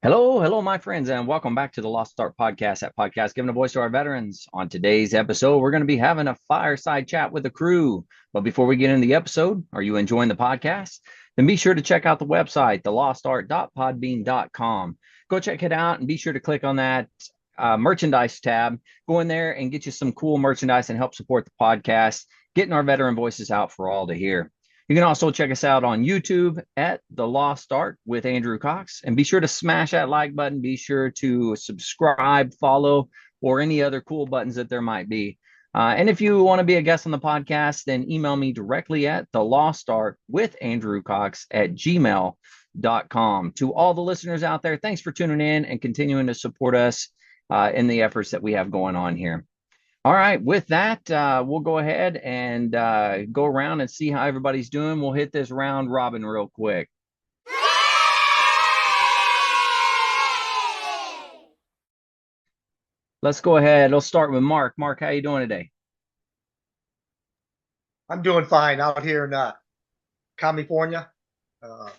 Hello, my friends, and welcome back to the Lost Start podcast. That podcast giving a voice to our veterans. On today's episode, we're going to be having a fireside chat with the crew. But before we get into the episode, are you enjoying the podcast? Then be sure to check out the website, thelostart.podbean.com. Go check it out and be sure to click on that merchandise tab. Go in there and get you some cool merchandise and help support the podcast, getting our veteran voices out for all to hear. You can also check us out on YouTube at The Lost Art with Andrew Cox. And be sure to smash that like button. Be sure to subscribe, follow, or any other cool buttons that there might be. And if you want to be a guest on the podcast, then email me directly at The Lost Art with Andrew Cox at gmail.com. To all the listeners out there, thanks for tuning in and continuing to support us in the efforts that we have going on here. All right, with that, we'll go ahead and go around and see how everybody's doing. We'll hit this round robin real quick. Let's go ahead. Let's start with Mark. Mark, how you doing today? I'm doing fine out here in California. Uh,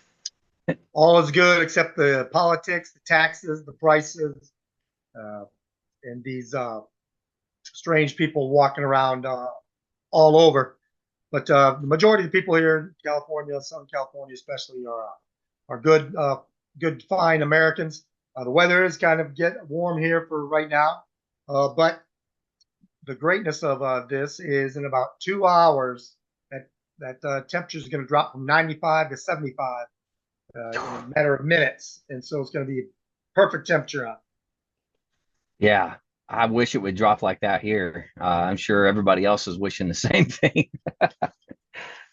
all is good except the politics, the taxes, the prices, uh, and these strange people walking around all over. But the majority of the people here in California, Southern California especially, are good, good, fine Americans. The weather is kind of get warm here for right now, but the greatness of this is in about 2 hours that temperature is going to drop from 95 to 75 in a matter of minutes, and so it's going to be perfect temperature out. Yeah, I wish it would drop like that here. I'm sure everybody else is wishing the same thing.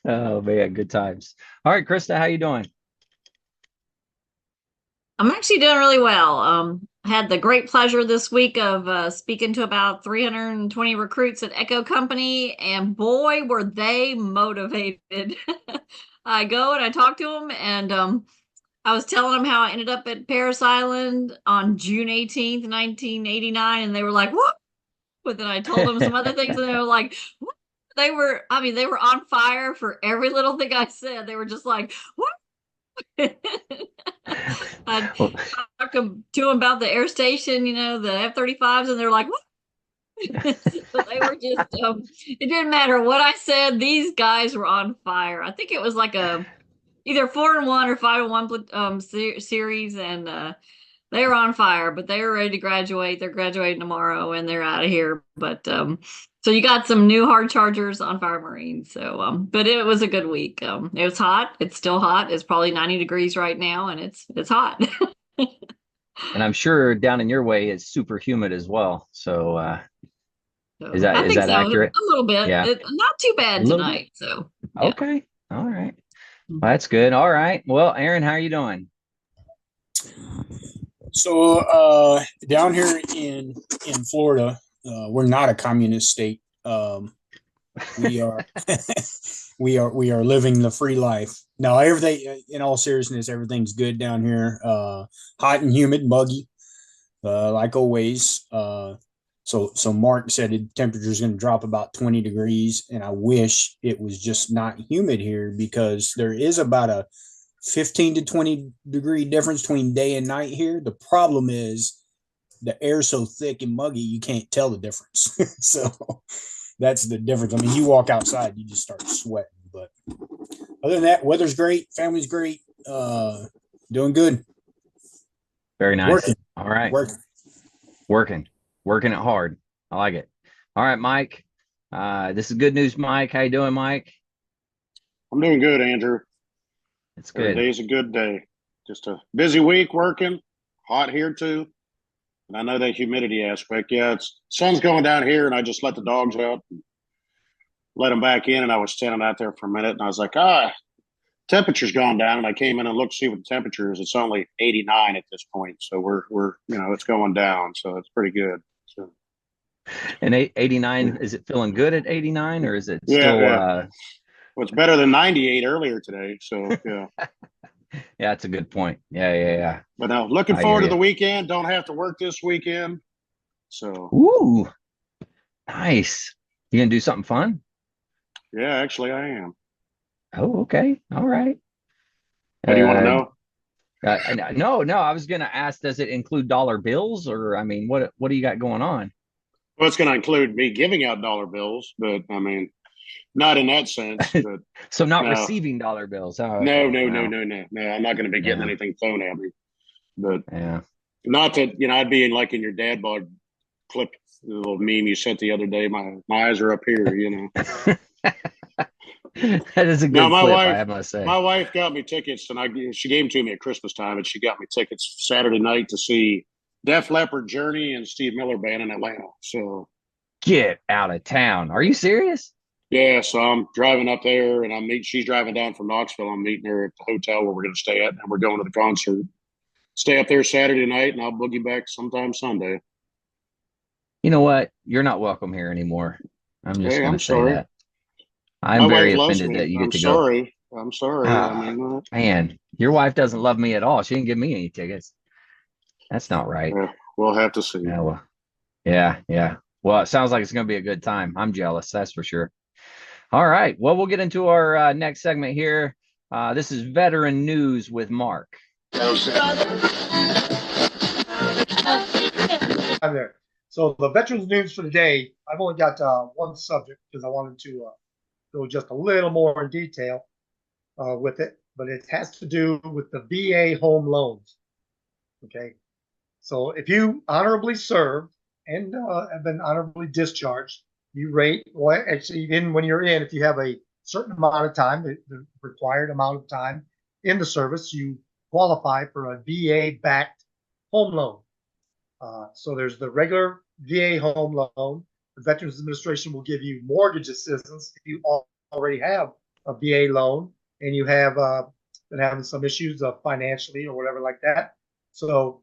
Oh man, good times. All right, Krista, how you doing? I'm actually doing really well. Had the great pleasure this week of speaking to about 320 recruits at Echo Company, and boy, were they motivated. I go and I talk to them, and I was telling them how I ended up at Paris Island on June 18th, 1989, and they were like, "What?" But then I told them some other things, and they were like, "What?" They were on fire for every little thing I said. They were just like, "What?" I Well, talked to them about the air station, the F-35s, and they're like, what? So they were just, it didn't matter what I said. These guys were on fire. I think it was like either 4-1 or 5-1 series, and they were on fire, but they were ready to graduate. They're graduating tomorrow, and they're out of here. But so you got some new hard chargers on Fire Marines. So, but it was a good week. It was hot. It's still hot. It's probably 90 degrees right now, and it's hot. and I'm sure down in your way it's super humid as well. So is So that I is think that so, a accurate? little bit. Yeah, Not too a bad little bit. tonight. So yeah. Okay. All right. Well, that's good. All right. Well, Aaron, how are you doing? So down here in Florida, we're not a communist state. We are we are living the free life. Now everything, in all seriousness, everything's good down here. Hot and humid, muggy, like always. So Mark said the temperature is going to drop about 20 degrees, and I wish it was just not humid here because there is about a 15 to 20 degree difference between day and night here. The problem is the air's so thick and muggy you can't tell the difference. So that's the difference. I mean, you walk outside, you just start sweating. But other than that, weather's great, family's great, doing good, Very nice. working, All right. working. Working. Working it hard. I like it. All right, Mike. This is good news, Mike. How you doing, Mike? I'm doing good, Andrew. It's Every good. day's a good day. Just a busy week working, hot here too. And I know that humidity aspect. Yeah, it's sun's going down here, and I just let the dogs out, and let them back in, and I was standing out there for a minute, and I was like, temperature's gone down, and I came in and looked to see what the temperature is. It's only 89 at this point, so we're it's going down, so it's pretty good. So And 89, is it feeling good at 89 or is it yeah, still yeah. Well, it's better than 98 earlier today. So yeah. yeah, that's a good point. Yeah. But no, looking I hear forward to you. the weekend. Don't have to work this weekend. So Ooh, nice. You gonna do something fun? yeah, actually I am. Oh, okay. All right. What do you want to Uh, know? No, no. I was going to ask, does it include dollar bills, or I mean, what do you got going on? Well, it's going to include me giving out dollar bills, but I mean, not in that sense. But So not no, receiving dollar bills. Oh, no, okay. no, no, Well, no, no, no. I'm not going to be getting yeah, anything thrown at me. But yeah. not that I'd be in like in your dad bod clip, the little meme you sent the other day. My eyes are up here. That is a Now good clip, I must say. my wife got me tickets, and she gave them to me at Christmas time, and she got me tickets Saturday night to see Def Leppard, Journey, and Steve Miller Band in Atlanta. So Get out of town. Are you serious? yeah, so I'm driving up there, and she's driving down from Knoxville. I'm meeting her at the hotel where we're going to stay at, and we're going to the concert. Stay up there Saturday night, and I'll boogie back sometime Sunday. You know what? You're not welcome here anymore. I'm just Hey, going I'm to say sorry. that. I'm My very wife loves offended that me. you get I'm to go. sorry. I'm sorry. I Ah, mean, man, your wife doesn't love me at all. She didn't give me any tickets. That's not right. we'll have to see. Yeah, well, yeah, yeah. Well, it sounds like it's going to be a good time. I'm jealous, that's for sure. All right. Well, we'll get into our next segment here. This is Veteran News with Mark. I'm there. So the veterans news for today, I've only got one subject because I wanted to go just a little more in detail with it, but it has to do with the VA home loans. Okay. So if you honorably served and have been honorably discharged, you rate, well, actually, even when you're in, if you have a certain amount of time, the required amount of time in the service, you qualify for a VA-backed home loan. So there's the regular VA home loan. The Veterans Administration will give you mortgage assistance if you already have a VA loan and you have been having some issues financially or whatever like that. So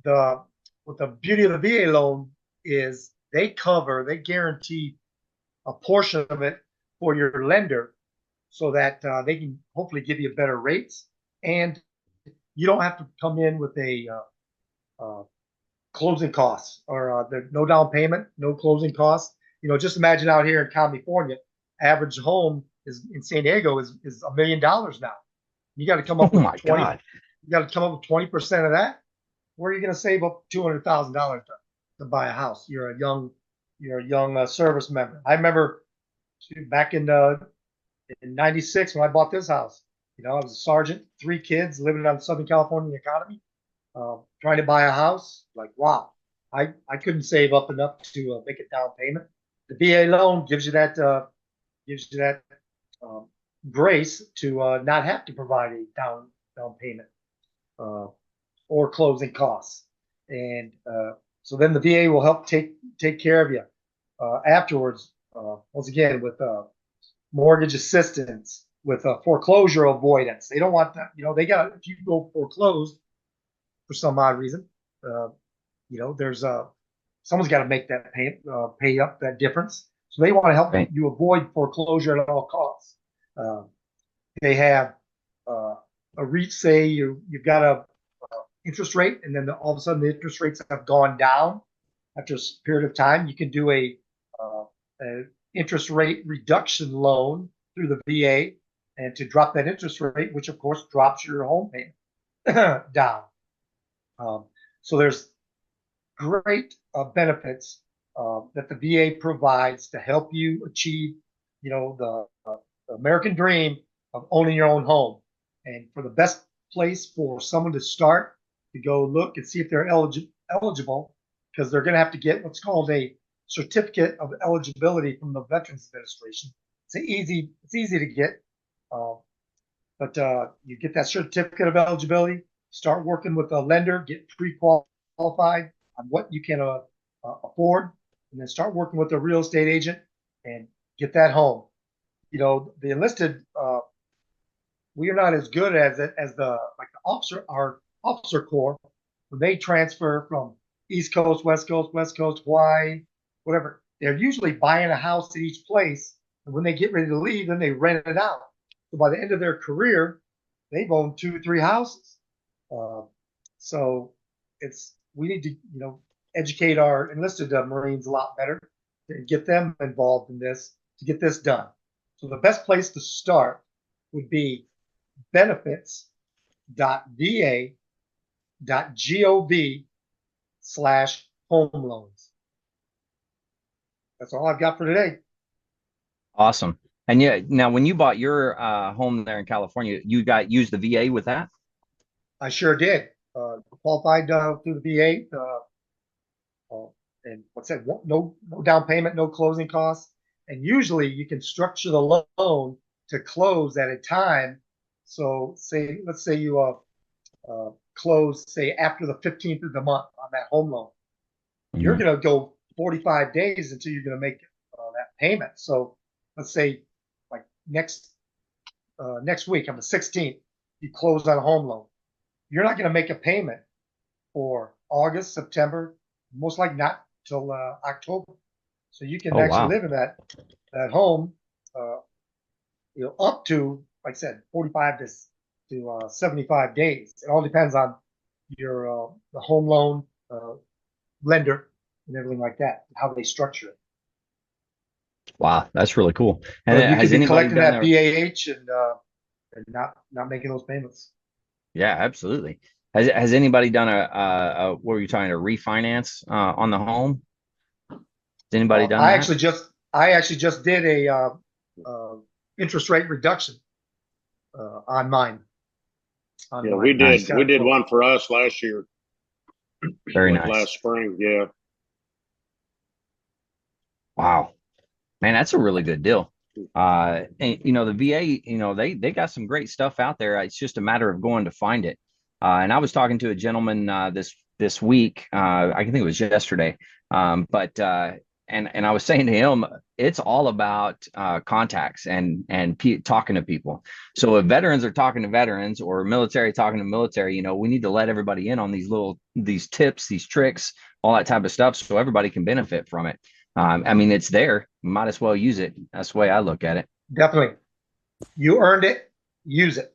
what the beauty of the VA loan is they guarantee a portion of it for your lender so that they can hopefully give you better rates, and you don't have to come in with a closing costs or there's no down payment, no closing costs. Just imagine out here in California, average home is in San Diego is $1 million now. You got to come up Oh with my 20. God. You got to come up with 20% of that. Where are you going to save up $200,000 to buy a house? You're a young service member. I remember back in '96 when I bought this house. I was a sergeant, 3 kids, living on the Southern California economy, trying to buy a house. Like, wow, I couldn't save up enough to make a down payment. The VA loan gives you that um, grace to not have to provide a down payment. Or closing costs. And so then the VA will help take care of you afterwards. Once again, with mortgage assistance, with foreclosure avoidance. They don't want that. If you go foreclosed for some odd reason, there's someone's got to make that pay up that difference. So they want to help Right. you avoid foreclosure at all costs. They have a REIT say you've got a interest rate, and then all of a sudden the interest rates have gone down after a period of time. You can do a interest rate reduction loan through the VA, and to drop that interest rate, which of course drops your home payment down. So there's great benefits that the VA provides to help you achieve, the American dream of owning your own home. And for the best place for someone to start, to go look and see if they're eligible, because they're going to have to get what's called a certificate of eligibility from the Veterans Administration. It's easy to get, but you get that certificate of eligibility, start working with a lender, get pre-qualified on what you can afford, and then start working with a real estate agent and get that home. The enlisted, we are not as good as it as our officer corps when they transfer from East Coast, West Coast, Hawaii, whatever. They're usually buying a house at each place, and when they get ready to leave, then they rent it out. So by the end of their career, they've owned 2 or 3 houses. So we need to educate our enlisted Marines a lot better and get them involved in this to get this done. So the best place to start would be benefits www.va.gov/home loans. That's all I've got for today. Awesome. And yeah, now when you bought your home there in California, you used the VA with that? I sure did. Qualified through the VA. And what's that? No down payment, no closing costs. And usually you can structure the loan to close at a time. So let's say you close, say, after the 15th of the month on that home loan. You're going to go 45 days until you're going to make that payment. So let's say like next week on the 16th, you close on a home loan. You're not going to make a payment for August, September, most likely not till October. So you can actually live in that home, up to, like I said, 45 to 75 days. It all depends on your the home loan lender and everything like that, how they structure it. Wow, that's really cool. And you has could be anybody collecting done that BAH and not making those payments. Yeah, absolutely. Has anybody done what were you trying to refinance on the home? Has anybody done I that? I actually just did a interest rate reduction on mine. Yeah, we did. We did one for us last year. Very nice. Last spring, yeah. Wow, man, that's a really good deal. And the VA, they got some great stuff out there. It's just a matter of going to find it. And I was talking to a gentleman this week. I think it was yesterday. But and I was saying to him, it's all about contacts and talking to people. So if veterans are talking to veterans or military talking to military, we need to let everybody in on these tips, these tricks, all that type of stuff, so everybody can benefit from it. I mean, it's there. Might as well use it. That's the way I look at it. Definitely. You earned it. Use it.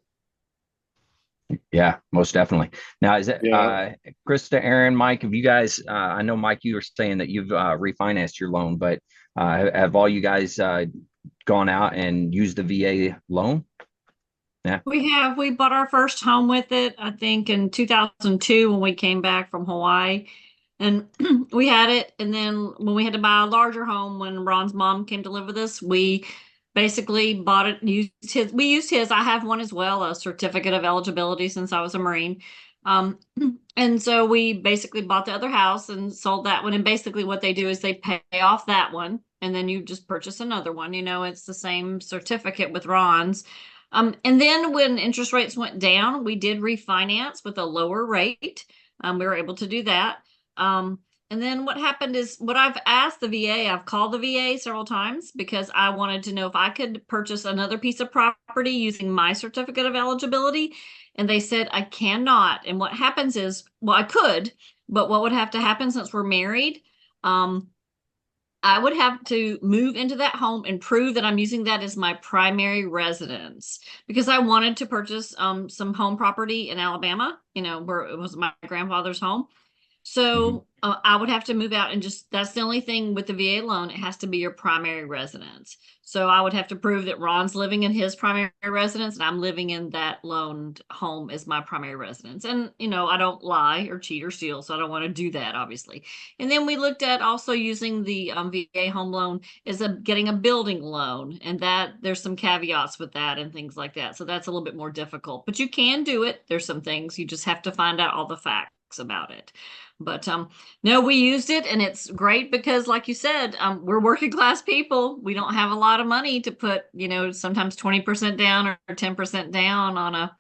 Yeah, most definitely. Now, is it Krista, Aaron, Mike, have you guys, I know, Mike, you were saying that you've refinanced your loan, but have all you guys gone out and used the VA loan? Yeah. We bought our first home with it, I think in 2002 when we came back from Hawaii. And we had it. And then when we had to buy a larger home, when Ron's mom came to live with us, we basically bought it, we used his. I have one as well, a certificate of eligibility since I was a Marine. And so we basically bought the other house and sold that one. And basically what they do is they pay off that one and then you just purchase another one. It's the same certificate with Ron's. And then when interest rates went down, we did refinance with a lower rate. We were able to do that. And then what happened is what I've asked the VA, I've called the VA several times because I wanted to know if I could purchase another piece of property using my certificate of eligibility. And they said, I cannot. And what happens is, well, I could, but what would have to happen since we're married? I would have to move into that home and prove that I'm using that as my primary residence because I wanted to purchase some home property in Alabama, where it was my grandfather's home. So I would have to move out and that's the only thing with the VA loan. It has to be your primary residence. So I would have to prove that Ron's living in his primary residence and I'm living in that loaned home as my primary residence. And, I don't lie or cheat or steal. So I don't want to do that, obviously. And then we looked at also using the VA home loan as getting a building loan. And that there's some caveats with that and things like that. So that's a little bit more difficult, but you can do it. There's some things you just have to find out all the facts about it. But no, we used it and it's great because like you said, we're working class people. We don't have a lot of money to put, sometimes 20% down or 10% down on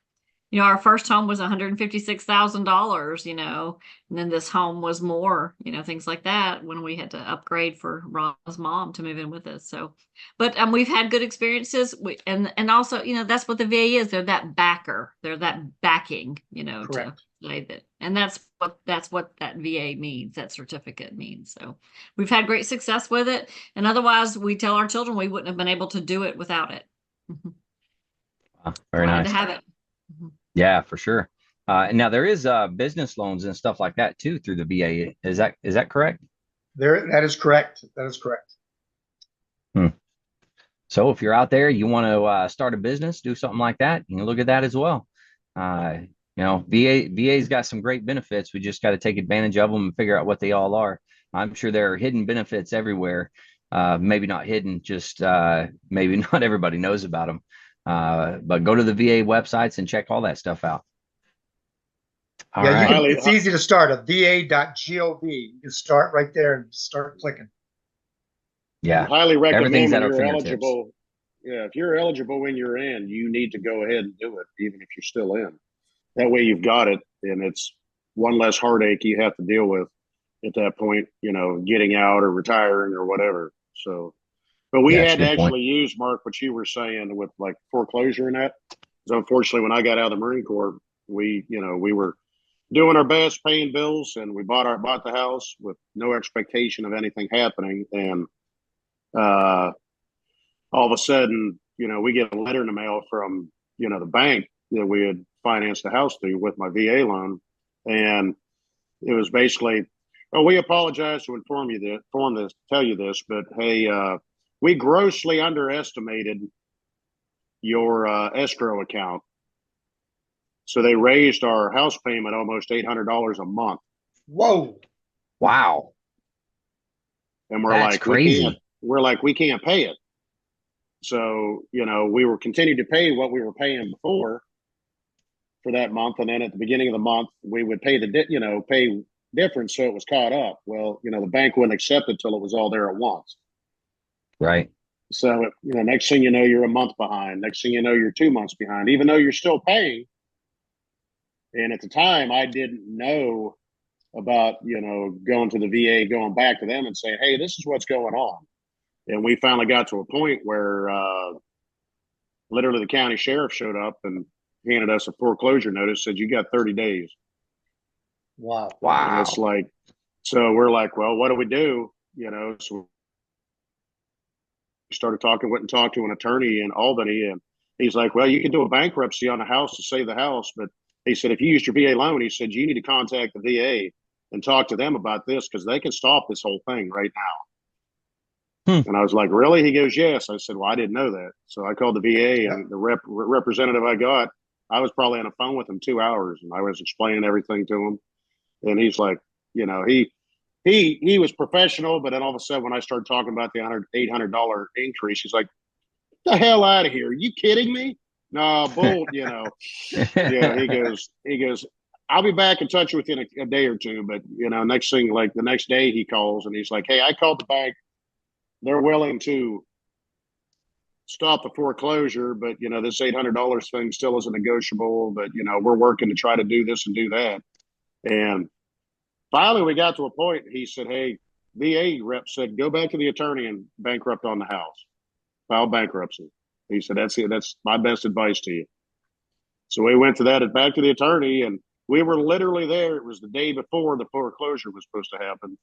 our first home was $156,000, and then this home was more, things like that when we had to upgrade for Ron's mom to move in with us. So, but we've had good experiences. And also, that's what the VA is. They're that backer. They're that backing, Correct. to say that. And that's what that VA means, that certificate means. So we've had great success with it. And otherwise we tell our children we wouldn't have been able to do it without it. Very nice. To have it. Yeah, for sure. And now there is business loans and stuff like that too through the VA. Is that correct? That is correct. That is correct. So if you're out there, you want to start a business, do something like that, you can look at that as well. VA's got some great benefits. We just got to take advantage of them and figure out what they all are. I'm sure there are hidden benefits everywhere. Maybe not hidden, just maybe not everybody knows about them. But go to the VA websites and check all that stuff out. All Yeah, you right. can. It's easy to start at va.gov. You can start right there and start clicking. Yeah. Highly Everything's recommend at when our you're fingertips. eligible. Yeah, if you're eligible when you're in, you need to go ahead and do it, even if you're still in. That way you've got it, and it's one less heartache you have to deal with at that point, getting out or retiring or whatever. So, but we Yeah, that's had a to good point. actually use, Mark, what you were saying with like foreclosure and that. Because unfortunately, when I got out of the Marine Corps, we were doing our best, paying bills, and we bought the house with no expectation of anything happening. And all of a sudden, we get a letter in the mail from, the bank that we had financed the house through with my VA loan. And it was basically, oh, we apologize to tell you this, but hey, we grossly underestimated your escrow account. So they raised our house payment almost $800 a month. Whoa. Wow. And we're That's like, crazy. we can't pay it. So, we were continuing to pay what we were paying before for that month. And then at the beginning of the month, we would pay pay difference. So it was caught up. Well, the bank wouldn't accept it till it was all there at once. Right. So, next thing you know, you're a month behind. Next thing you know, you're 2 months behind, even though you're still paying. And at the time, I didn't know about, going to the VA, going back to them and saying, hey, this is what's going on. And we finally got to a point where literally the county sheriff showed up and handed us a foreclosure notice, said, you got 30 days. Wow. And it's like, so we're like, well, what do we do? So we went and talked to an attorney in Albany, and he's like, well, you can do a bankruptcy on the house to save the house. But he said, if you used your VA loan, he said, you need to contact the VA and talk to them about this because they can stop this whole thing right now. And I was like, really? He goes, yes. I said, well, I didn't know that. So I called the VA, and the representative I got, I was probably on the phone with him 2 hours, and I was explaining everything to him. And he's like, he was professional, but then all of a sudden when I started talking about the $800 increase, he's like, the hell out of here. Are you kidding me? No, bull, Yeah, he goes, I'll be back in touch with you in a day or two. But, next thing, like the next day he calls and he's like, hey, I called the bank. They're willing to stop the foreclosure, but, this $800 thing still isn't negotiable. But, we're working to try to do this and do that. And finally, we got to a point. He said, hey, VA rep said, go back to the attorney and bankrupt on the house. File bankruptcy. He said, that's it. That's my best advice to you. So we went to back to the attorney, and we were literally there. It was the day before the foreclosure was supposed to happen,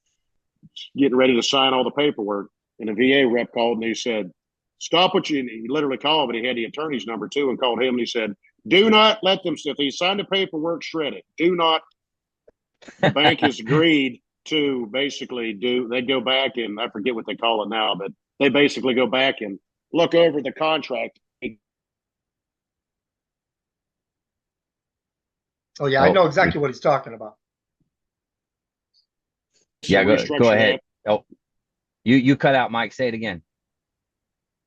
getting ready to sign all the paperwork. And the VA rep called and he said, stop what you, he literally called, but he had the attorney's number too, and called him and he said, do not let them, if he signed the paperwork, shred it. Do not. The bank has agreed to basically they go back and I forget what they call it now, but they basically go back and look over the contract. Oh yeah, I know exactly what he's talking about. Yeah, go ahead. Oh, you cut out, Mike. Say it again.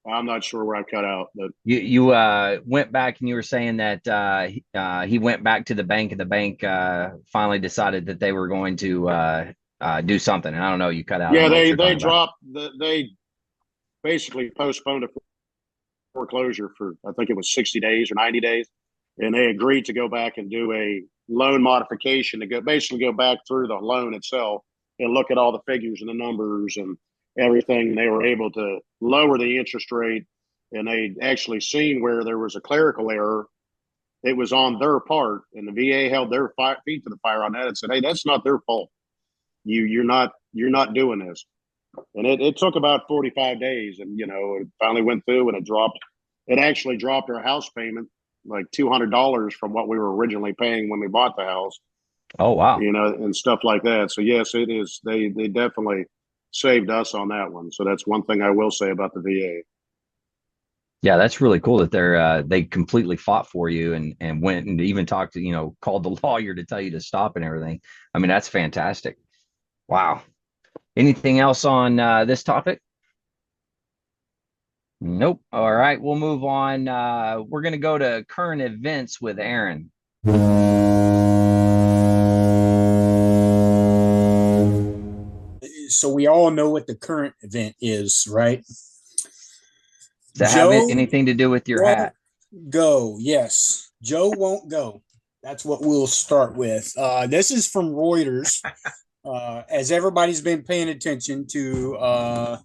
I'm not sure where I cut out, but you went back and you were saying that he went back to the bank and the bank finally decided that they were going to do something. And I don't know, you cut out. Yeah, they basically postponed a foreclosure for, I think it was 60 days or 90 days. And they agreed to go back and do a loan modification to go back through the loan itself and look at all the figures and the numbers and everything. They were able to lower the interest rate, and they actually seen where there was a clerical error. It was on their part, and the VA held their feet to the fire on that and said, hey, that's not their fault. You're not doing this. And it took about 45 days, and it finally went through, and it actually dropped our house payment like $200 from what we were originally paying when we bought the house. Oh wow. And stuff like that. So yes, it is. They definitely saved us on that one. So that's one thing I will say about the VA. Yeah, that's really cool that they completely fought for you and went and even talked to, called the lawyer to tell you to stop and everything. I mean, that's fantastic. Wow. Anything else on this topic? Nope. All right, we'll move on. We're going to go to current events with Aaron. So we all know what the current event is, right? Does that have Joe anything to do with your won't hat? go. Yes, Joe won't go. That's what we'll start with. This is from Reuters. As everybody's been paying attention to our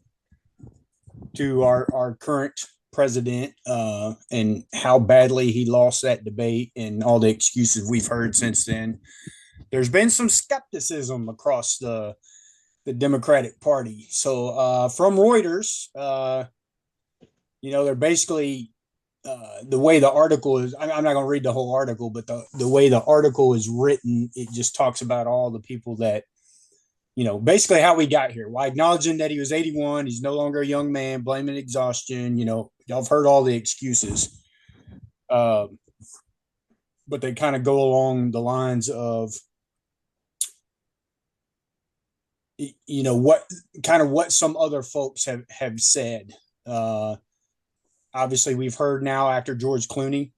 current president and how badly he lost that debate and all the excuses we've heard since then, there's been some skepticism across the Democratic Party. So from Reuters, they're basically the way the article is. I'm not going to read the whole article, but the way the article is written, it just talks about all the people that, basically how we got here. While acknowledging that he was 81, he's no longer a young man, blaming exhaustion. Y'all have heard all the excuses. But they kind of go along the lines of, what some other folks have said. Obviously, we've heard now after George Clooney,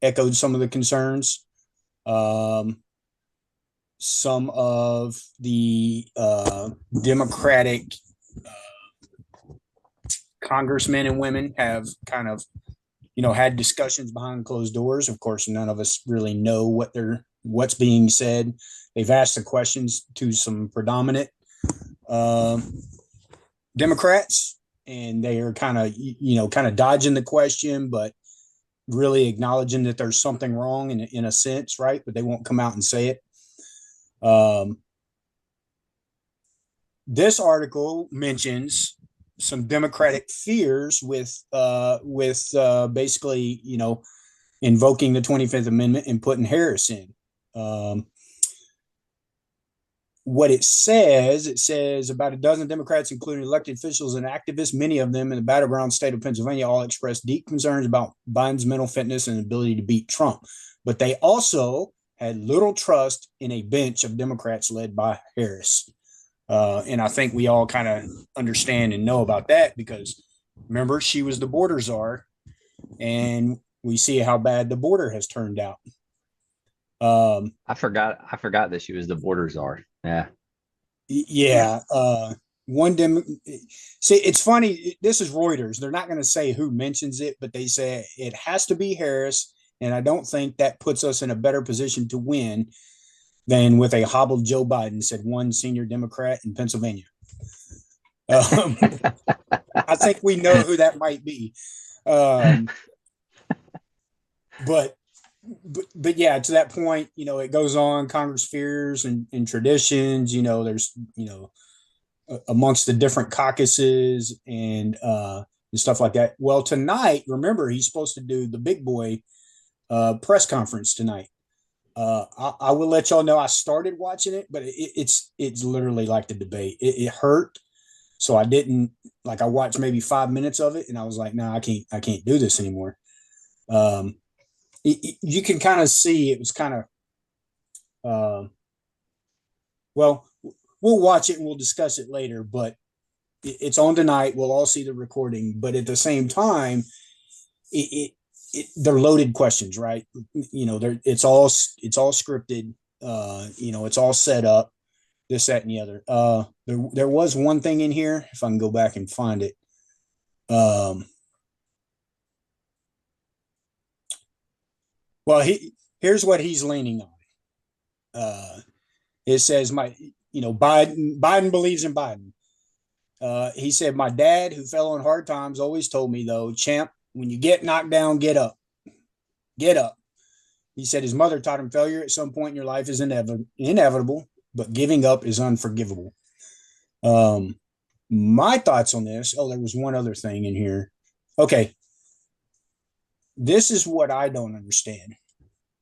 echoed some of the concerns. Some of the Democratic congressmen and women have kind of, had discussions behind closed doors. Of course, none of us really know what's being said. They've asked the questions to some predominant Democrats, and they are kind of dodging the question, but really acknowledging that there's something wrong in a sense, right? But they won't come out and say it. This article mentions some Democratic fears with basically, invoking the 25th Amendment and putting Harris in. What it says about a dozen Democrats, including elected officials and activists, many of them in the battleground state of Pennsylvania, all expressed deep concerns about Biden's mental fitness and ability to beat Trump. But they also had little trust in a bench of Democrats led by Harris. And I think we all kind of understand and know about that because, remember, she was the border czar, and we see how bad the border has turned out. I forgot that she was the border czar. Yeah. Yeah. See, it's funny. This is Reuters. They're not going to say who mentions it, but they say it has to be Harris. And I don't think that puts us in a better position to win than with a hobbled Joe Biden, said one senior Democrat in Pennsylvania. I think we know who that might be. But yeah, to that point, it goes on Congress fears and traditions, there's, amongst the different caucuses and stuff like that. Well, tonight, remember, he's supposed to do the big boy press conference tonight. I will let y'all know I started watching it, but it's literally like the debate. It hurt. So I didn't I watched maybe 5 minutes of it and I was like, no, I can't do this anymore. You can kind of see it was kind of, well, we'll watch it and we'll discuss it later, but it's on tonight. We'll all see the recording, but at the same time, they're loaded questions, right? It's all scripted. It's all set up, this, that, and the other. There was one thing in here, if I can go back and find it. Well, here's what he's leaning on. It says Biden believes in Biden. He said, my dad, who fell on hard times, always told me, though, champ, when you get knocked down, get up. Get up. He said his mother taught him failure at some point in your life is inevitable, but giving up is unforgivable. My thoughts on this. Oh, there was one other thing in here. Okay. This is what I don't understand.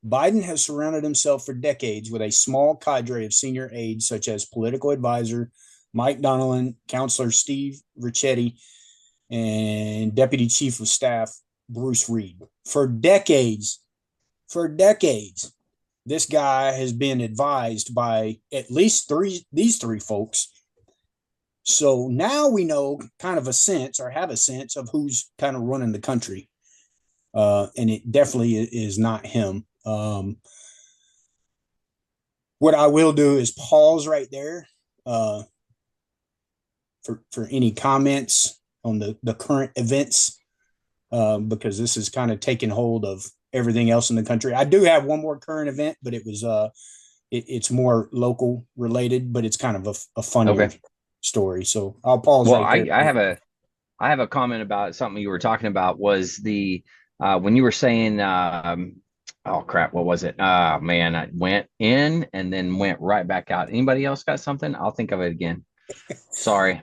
Biden has surrounded himself for decades with a small cadre of senior aides, such as political advisor Mike Donilon, counselor Steve Ricchetti, and Deputy Chief of Staff Bruce Reed. For decades, this guy has been advised by at least these three folks. So now we know kind of a sense, or have a sense, of who's kind of running the country. And it definitely is not him. What I will do is pause right there for any comments on the current events, because this is kind of taking hold of everything else in the country. I do have one more current event, but it's more local related, but it's kind of a funny story. So I'll pause right there. I have a comment about something you were talking about, was the when you were saying oh crap, what was it? Man, I went in and then went right back out. Anybody else got something? I'll think of it again. Sorry.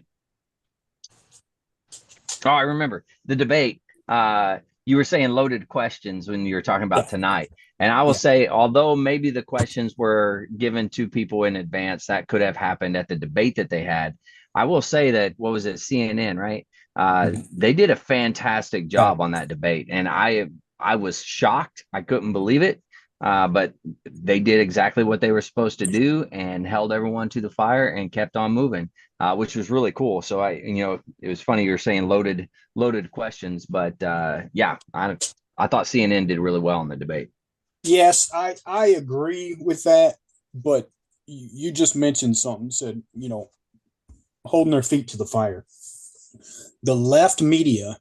Oh, I remember the debate. You were saying loaded questions when you were talking about tonight. And I will say, although maybe the questions were given to people in advance, that could have happened at the debate that they had. I will say that, what was it, CNN, right? They did a fantastic job on that debate. And I was shocked. I couldn't believe it. But they did exactly what they were supposed to do and held everyone to the fire and kept on moving, which was really cool. So it was funny you're saying loaded questions, but I thought CNN did really well in the debate. Yes, I agree with that, but you just mentioned something, said, holding their feet to the fire. The left media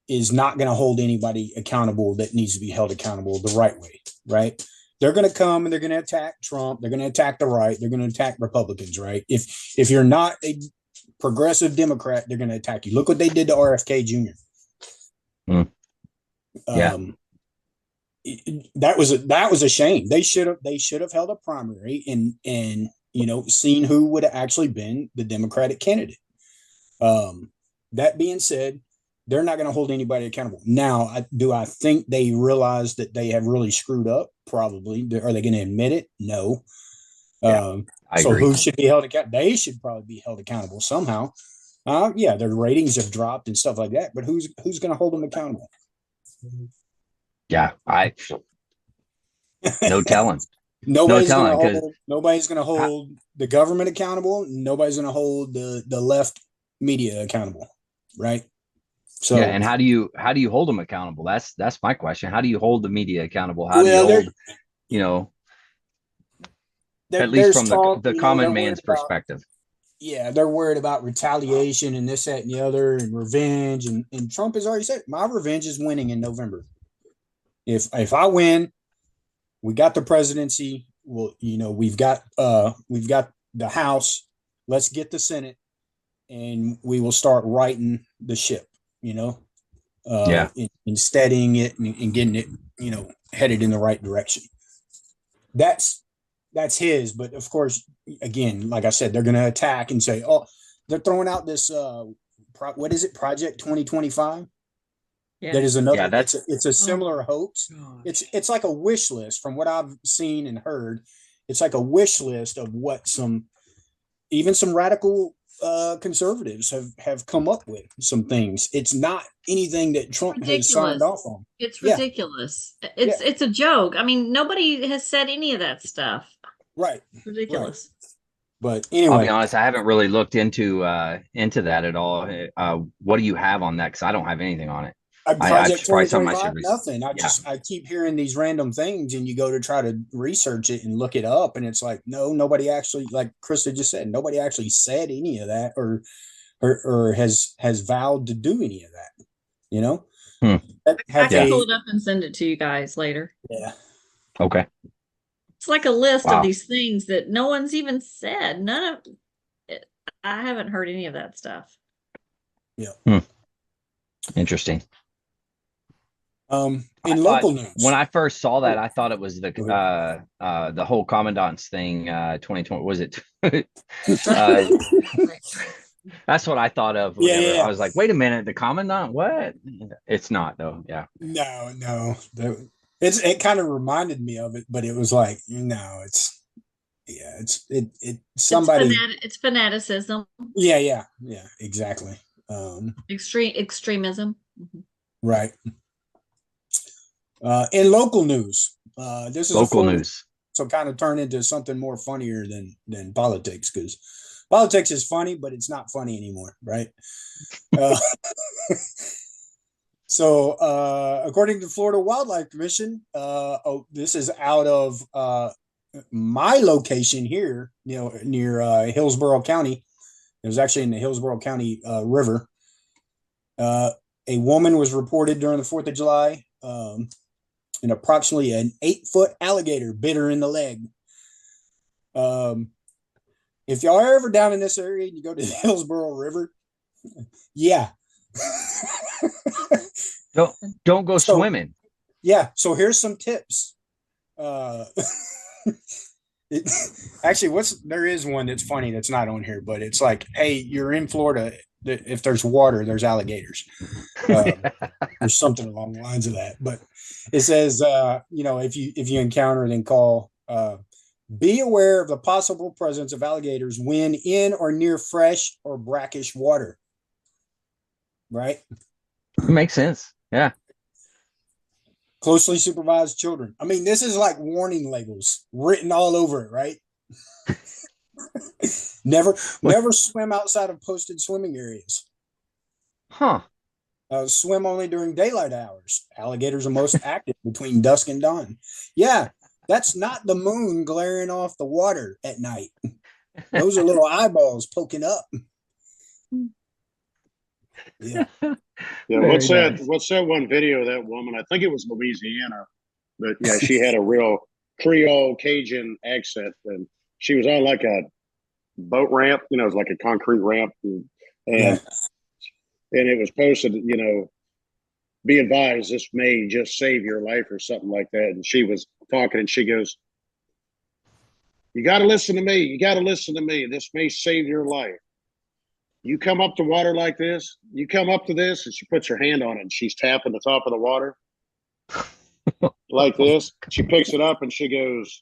is not going to hold anybody accountable that needs to be held accountable the right way, right? They're going to come and they're going to attack Trump. They're going to attack the right. They're going to attack Republicans, right? If you're not a progressive Democrat, they're going to attack you. Look what they did to RFK Jr. Yeah. That was a shame. They should have held a primary and seen who would have actually been the Democratic candidate. That being said, they're not going to hold anybody accountable. Now, do I think they realize that they have really screwed up? Probably. Are they going to admit it? No. I so agree. Who should be held accountable? They should probably be held accountable somehow. Their ratings have dropped and stuff like that, but who's going to hold them accountable? Yeah, no telling. Nobody's going to hold the government accountable. Nobody's going to hold the left media accountable, right? So yeah, and how do you hold them accountable? That's my question. How do you hold the media accountable? How do you hold, at least from the common man's perspective? Yeah, they're worried about retaliation and this, that, and the other, and revenge. And Trump has already said, my revenge is winning in November. If I win, we got the presidency. Well, we've got the House. Let's get the Senate, and we will start righting the ship. And steadying it and getting it, headed in the right direction. That's his. But of course, again, like I said, they're going to attack and say, oh, they're throwing out this, what is it? Project 2025. Yeah. That is another. Yeah, it's a similar hoax. Gosh. It's like a wish list from what I've seen and heard. It's like a wish list of what some radical conservatives have come up with some things. It's not anything that Trump has signed off on. It's ridiculous. It's a joke. I mean, nobody has said any of that stuff. Right. It's ridiculous. Right. But anyway, I'll be honest, I haven't really looked into that at all. What do you have on that? Because I don't have anything on it. Project 2025, nothing. I keep hearing these random things, and you go to try to research it and look it up, and it's like, no, nobody actually, like Krista just said, nobody actually said any of that or has vowed to do any of that. I can pull it up and send it to you guys later. Yeah. Okay. It's like a list of these things that no one's even said. None of it. I haven't heard any of that stuff. Yeah. Interesting. In local news, when I first saw that, I thought it was the whole commandant's thing. 2020 was it? That's what I thought of. Yeah. I was like, wait a minute, the commandant? What? It's not though. Yeah. No. It kind of reminded me of it, but it was like, no, it's somebody. It's fanaticism. Yeah, exactly. Extremism. Mhm. Right. In local news, this is Local a Florida, news. so kind of turn into something more funnier than politics, because politics is funny, but it's not funny anymore, right? Uh, so, according to Florida Wildlife Commission, this is out of my location here, near Hillsborough County. It was actually in the Hillsborough County River. A woman was reported during the 4th of July. And approximately an 8-foot alligator bit her in the leg. If y'all are ever down in this area and you go to the Hillsborough River, yeah. Don't go swimming. Yeah. So here's some tips. Actually, there is one that's funny that's not on here, but it's like, hey, you're in Florida. If there's water, there's alligators. There's something along the lines of that. But it says, if you encounter, then call. Be aware of the possible presence of alligators when in or near fresh or brackish water. Right? It makes sense. Yeah. Closely supervised children. I mean, this is like warning labels written all over it, right? Never swim outside of posted swimming areas. Huh. Swim only during daylight hours. Alligators are most active between dusk and dawn. Yeah, that's not the moon glaring off the water at night. Those are little eyeballs poking up. Yeah. Yeah. What's that? What's that one video of that woman? I think it was Louisiana, but yeah, she had a real Creole Cajun accent, and she was on like a boat ramp. It was like a concrete ramp, and it was posted. Be advised, this may just save your life or something like that. And she was talking, and she goes, "You got to listen to me. You got to listen to me. This may save your life. You come up to water like this, you come up to this," and she puts her hand on it, and she's tapping the top of the water like this. She picks it up, and she goes,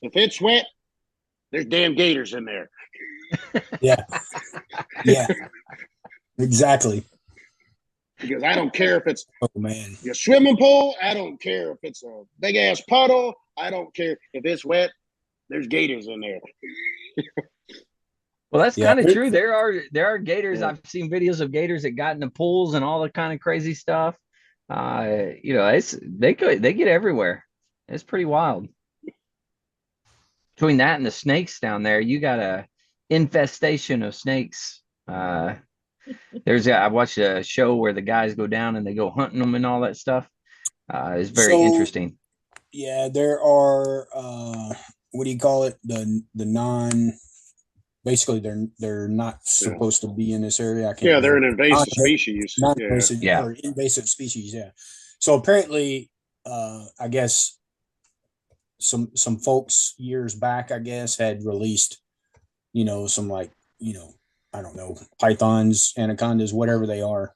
"If it's wet, there's damn gators in there." Yeah. Yeah. Exactly. Because I don't care if it's your swimming pool. I don't care if it's a big ass puddle. I don't care if it's wet. There's gators in there. Well, that's kind of true. There are gators. Yeah. I've seen videos of gators that got in the pools and all the kind of crazy stuff. They get everywhere. It's pretty wild. Between that and the snakes down there, you got a infestation of snakes. I watched a show where the guys go down and they go hunting them and all that stuff. It's very interesting. Yeah, there are what do you call it? The non. Basically, they're not supposed to be in this area. They're an invasive species. Or invasive species. Yeah. So apparently, I guess some folks years back, I guess, had released, some I don't know, pythons, anacondas, whatever they are,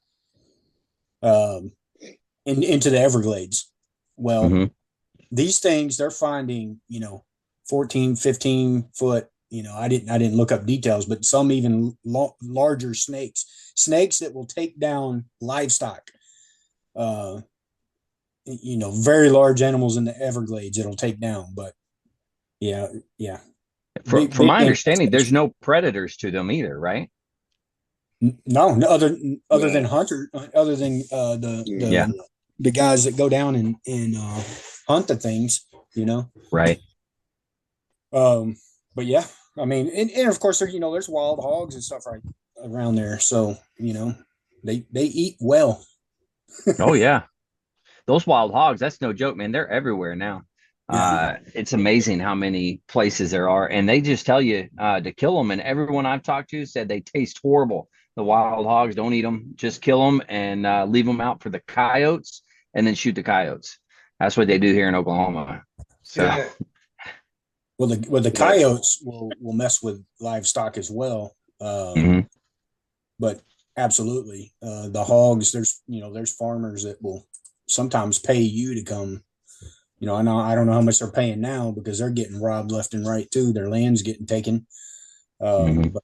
into the Everglades. Well, these things they're finding, 14, 15 foot. I didn't look up details, but some even larger snakes that will take down livestock. Very large animals in the Everglades it'll take down. But yeah. From my understanding, there's no predators to them either, right? No, other than hunter, other than the guys that go down and hunt the things, Right. But yeah, I mean, and of course there's wild hogs and stuff right around there, so they eat well. Oh yeah, those wild hogs, that's no joke, man. They're everywhere now. Yeah. It's amazing how many places there are, and they just tell you to kill them. And everyone I've talked to said they taste horrible. The wild hogs, don't eat them, just kill them and leave them out for the coyotes, and then shoot the coyotes. That's what they do here in Oklahoma. So. Yeah. Well, the coyotes will mess with livestock as well. But absolutely, the hogs. There's farmers that will sometimes pay you to come. I don't know how much they're paying now because they're getting robbed left and right too. Their land's getting taken. But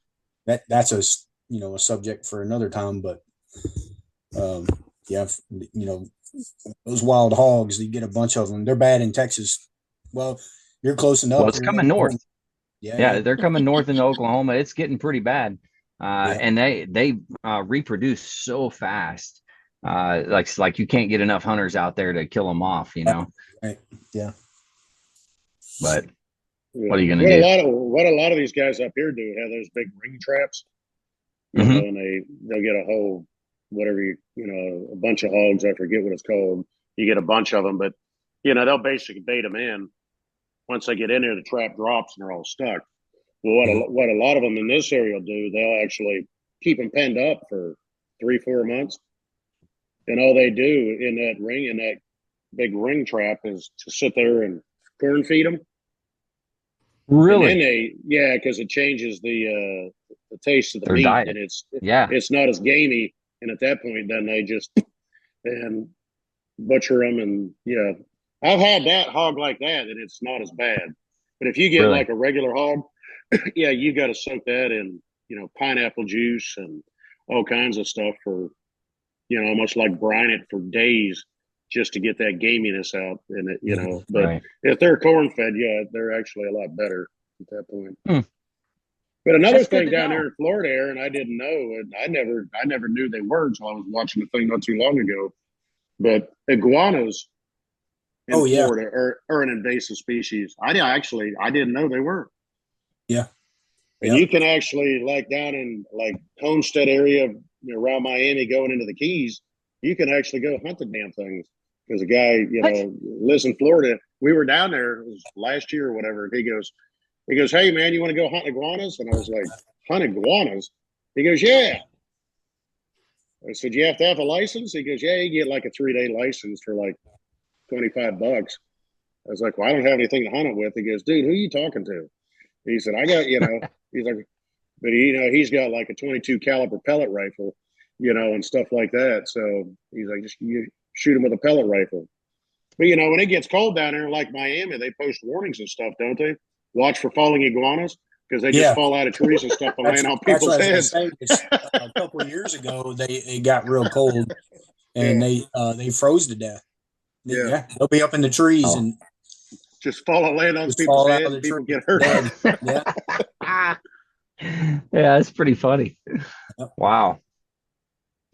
that's a subject for another time. But yeah, those wild hogs, you get a bunch of them. They're bad in Texas. Well, you're close enough. Well, it's coming north. Yeah, They're coming north into Oklahoma. It's getting pretty bad. And they reproduce so fast. Like you can't get enough hunters out there to kill them off, Right. Yeah. But Yeah. what are you going to do? What a lot of these guys up here do have those big ring traps, Mhm. and they'll get a whole whatever a bunch of hogs. I forget what it's called. You get a bunch of them, but they'll basically bait them in. Once they get in there, the trap drops and they're all stuck. Well, what a lot of them in this area will do, they'll actually keep them penned up for 3-4 months, and all they do in that big ring trap is to sit there and corn feed them. Really? And then because it changes the taste of the Their meat, diet. and Yeah. it's not as gamey. And at that point, then they just butcher them. And I've had that hog like that, and it's not as bad. But if you get Really? like a regular hog, you got to soak that in pineapple juice and all kinds of stuff for almost like brine it for days just to get that gaminess out. And but Right. if they're corn fed, they're actually a lot better at that point. Hmm. But another That's good thing to down know. there in Florida, Aaron, I didn't know, and I never knew they were until I was watching the thing not too long ago. But iguanas in Florida are an invasive species. I didn't know they were. Yeah. And you can actually, like down in like Homestead area, around Miami, going into the Keys, you can actually go hunt the damn things. Because a guy, lives in Florida. We were down there, it was last year or whatever. And he goes, hey man, you want to go hunt iguanas? And I was like, hunt iguanas? He goes, yeah. I said, you have to have a license? He goes, yeah, you get like a 3-day license for like $25. I was like, well, I don't have anything to hunt it with. He goes, dude, who are you talking to? He said, I got, he's like, but he's got like a 22 caliber pellet rifle, and stuff like that. So he's like, just you shoot him with a pellet rifle. But when it gets cold down there, like Miami, they post warnings and stuff, don't they? Watch for falling iguanas, because they just fall out of trees and stuff and land on people's heads. A couple of years ago, it got real cold, and they froze to death. They'll be up in the trees and just fall and land on people's heads. And people get hurt. Yeah, that's pretty funny. Wow.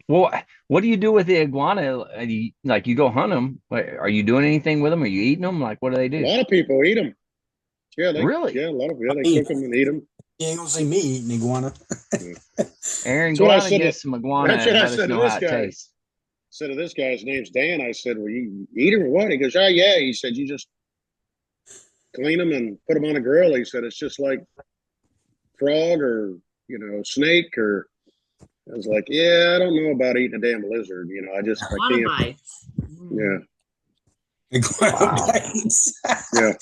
Well, what do you do with the iguana? You go hunt them. Are you doing anything with them? Are you eating them? Like, what do they do? A lot of people eat them. Yeah, really? Yeah, a lot of they cook them and eat them. You ain't gonna see me eating iguana. Aaron, go out and get some iguana and let us know how it tastes. Said to this guy, his name's Dan. I said, well, you eat them or what? He goes, oh, yeah. He said, you just clean them and put them on a grill. He said, it's just like frog or, snake or. I was like, yeah, I don't know about eating a damn lizard. I can't. Bites. Yeah. Iguana bites. Yeah.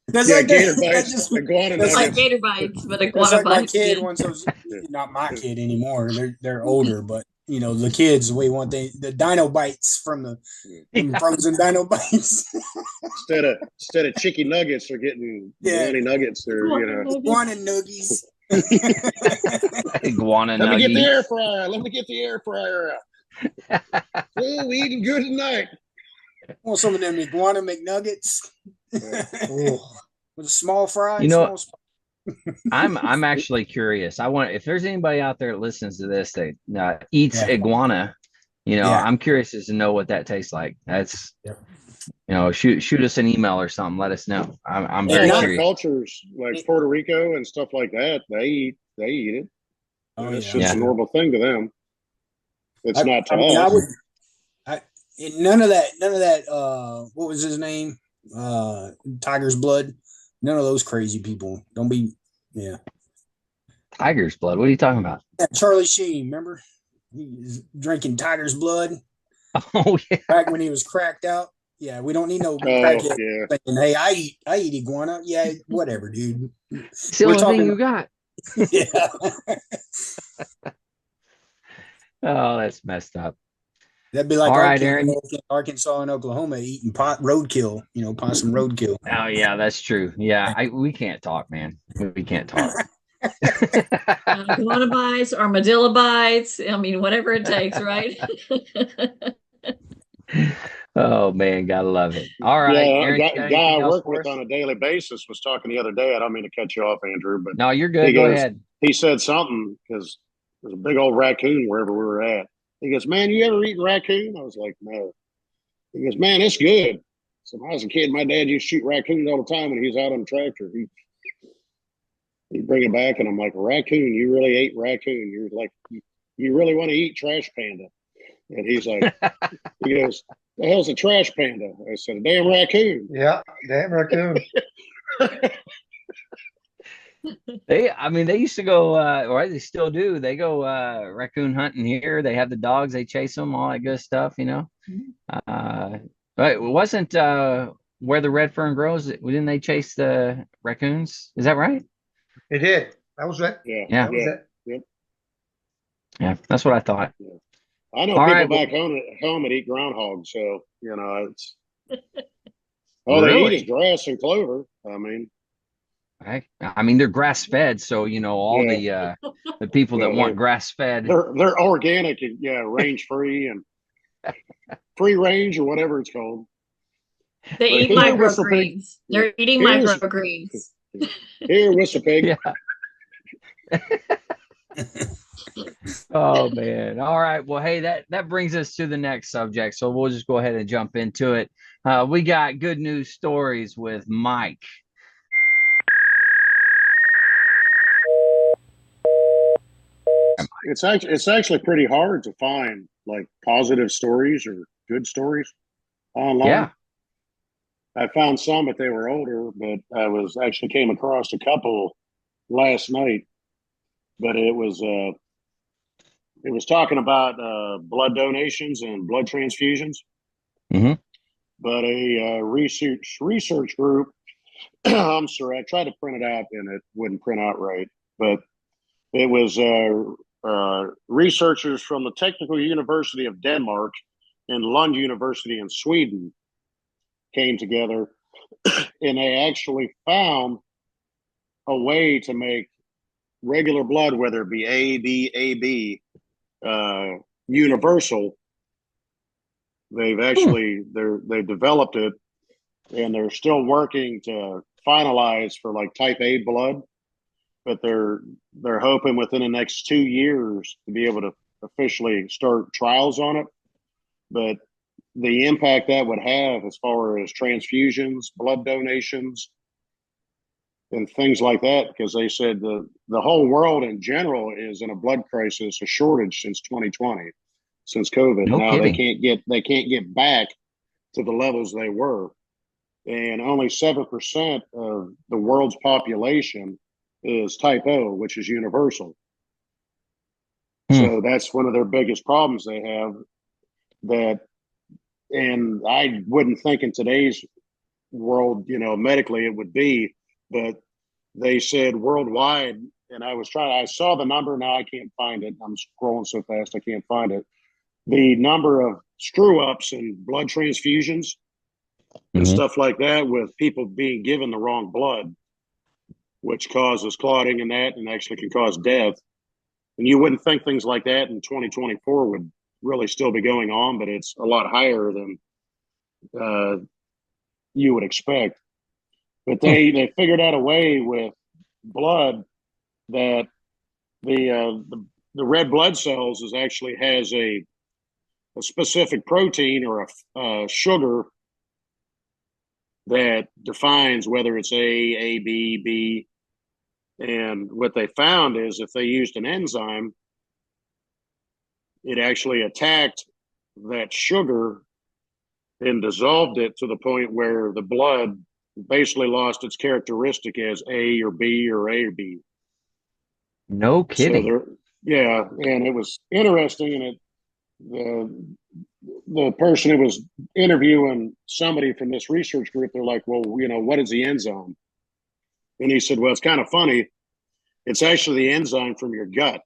That's yeah, like gator bites. Iguana It's like nuggets. gator bites, but That's iguana like my bites. kid once was not my kid anymore. They're older, but the kids the dino bites from the frozen dino bites. instead of chicken nuggets, they're getting iguana nuggets. They're iguana nuggies. Iguana Let me get the nuggies. air fryer. Let me get the air fryer out. Oh, we eating good tonight. Want some of them iguana McNuggets with a small fry. I'm actually curious. If there's anybody out there that listens to this that eats iguana, I'm curious as to know what that tastes like. That's shoot us an email or something. Let us know. I'm very curious. Cultures like Puerto Rico and stuff like that, they eat it. It's just a normal thing to them. It's not to us. None of that. What was his name? Tiger's Blood. None of those crazy people. Don't be. Yeah. Tiger's Blood. What are you talking about? Yeah, Charlie Sheen. Remember? He was drinking Tiger's Blood. Oh yeah. Back when he was cracked out. Yeah, we don't need no crackhead saying, hey, I eat iguana. Yeah, whatever, dude. It's the only thing you got. Yeah. Oh, that's messed up. That'd be like all right, Aaron. Arkansas and Oklahoma eating roadkill, possum roadkill. Oh yeah, that's true. Yeah, we can't talk, man. We can't talk. iguana bites, armadillo bites. I mean, whatever it takes, right? Oh man, gotta love it. All right, Yeah, Aaron, you got guy anything I else work for with us? on a daily basis was talking the other day. I don't mean to cut you off, Andrew, but No, you're he good. Go goes, ahead. he said something because there's a big old raccoon wherever we were at. He goes, "Man, you ever eaten raccoon?" I was like, "No." He goes, "Man, it's good." So when I was a kid, my dad used to shoot raccoons all the time when he was out on the tractor. He'd bring it back, and I'm like, "Raccoon? You really ate raccoon? You're like, you really want to eat trash panda?" And he's like, he goes, "The hell's a trash panda?" I said, "A damn raccoon." Yeah, damn raccoon. They used to go, or they still do. They go raccoon hunting here. They have the dogs. They chase them, all that good stuff, you know. Uh, but it wasn't where the red fern grows. Didn't they chase the raccoons? Is that right? It did. That was it. Yeah, Yeah, That was yeah, it. yeah, yeah. That's what I thought. yeah. I know All people right. Well, back home that eat groundhogs, so it's all they eat is really? grass and clover. I mean, I mean, they're grass fed, so all yeah, the people that yeah, want grass fed. they're organic and range free and free range or whatever it's called. They Like eat here, whistle pig. microgreens. They're eating Here's microgreens. here, whistle pig. Yeah. Oh man. All right. Well, hey, that brings us to the next subject. So we'll just go ahead and jump into it. We got good news stories with Mike. It's actually pretty hard to find like positive stories or good stories online. Yeah. I found some, but they were older. But I was actually came across a couple last night. But it was talking about blood donations and blood transfusions. Hmm. But a research group. I'm sorry, I tried to print it out and it wouldn't print out right. But it was researchers from the Technical University of Denmark and Lund University in Sweden came together, and they actually found a way to make regular blood, whether it be AB, universal. They've developed it, and they're still working to finalize for like type A blood, but they're hoping within the next 2 years to be able to officially start trials on it. But the impact that would have as far as transfusions, blood donations, and things like that, because they said the whole world in general is in a blood crisis, a shortage since 2020, since COVID. No Now kidding. they can't get back to the levels they were, and only 7% of the world's population is type O, which is universal. Hmm. So that's one of their biggest problems they have. That, and I wouldn't think in today's world, medically it would be, but they said worldwide, and I saw the number, now I can't find it. I'm scrolling so fast I can't find it. The number of screw ups and blood transfusions and Hmm. stuff like that with people being given the wrong blood, which causes clotting and that, and actually can cause death. And you wouldn't think things like that in 2024 would really still be going on, but it's a lot higher than uh, you would expect. But they figured out a way with blood that the red blood cells actually has a specific protein or a sugar that defines whether it's A, B, B. And what they found is if they used an enzyme, it actually attacked that sugar and dissolved it to the point where the blood basically lost its characteristic as A or B or A or B. No So kidding. there, yeah, and it was interesting. And the person who was interviewing somebody from this research group, they're like, "Well, what is the enzyme?" And he said, "Well, it's kind of funny. It's actually the enzyme from your gut.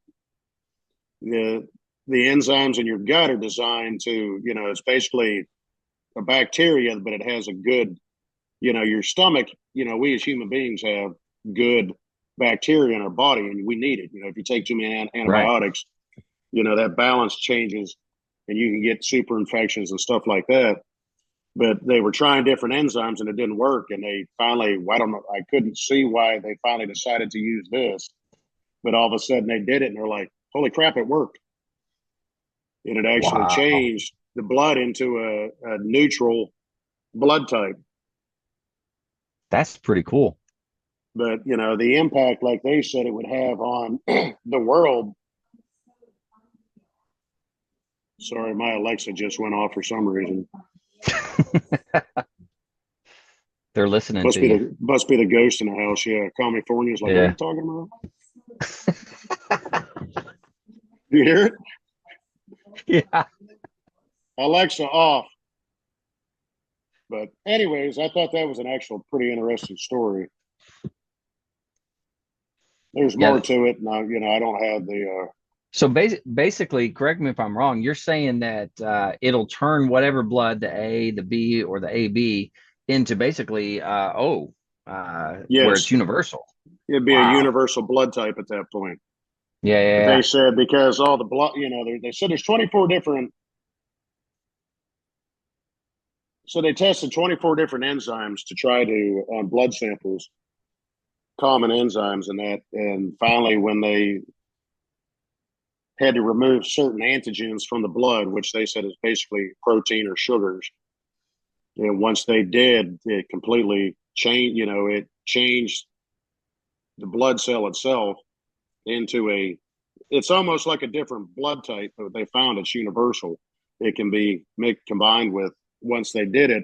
The the enzymes in your gut are designed to, it's basically a bacteria, but it has a good, your stomach. We as human beings have good bacteria in our body, and we need it. If you take too many antibiotics, that balance changes, and you can get super infections and stuff like that. But they were trying different enzymes, and it didn't work. And they finally, I don't know, I couldn't see why they finally decided to use this. But all of a sudden they did it, and they're like, holy crap, it worked. And it actually changed the blood into a neutral blood type. That's pretty cool. But, the impact, like they said it would have on the world. Sorry, my Alexa just went off for some reason. They're listening must to be you. Must be the ghost in the house. Yeah, California's like, what are you talking about? You hear it? Yeah. Alexa off. But anyways, I thought that was an actual pretty interesting story. There's more to it. Now, I don't have the. So basically, correct me if I'm wrong. You're saying that it'll turn whatever blood, the A, the B, or the AB, into basically O, where it's universal. It'd be a universal blood type at that point. Yeah. They said because all the blood, they said there's 24 different. So they tested 24 different enzymes to try to on blood samples, common enzymes and that. And finally, when they had to remove certain antigens from the blood, which they said is basically protein or sugars. And once they did, it completely changed, it changed the blood cell itself into it's almost like a different blood type, but they found it's universal. It can be combined with, once they did it,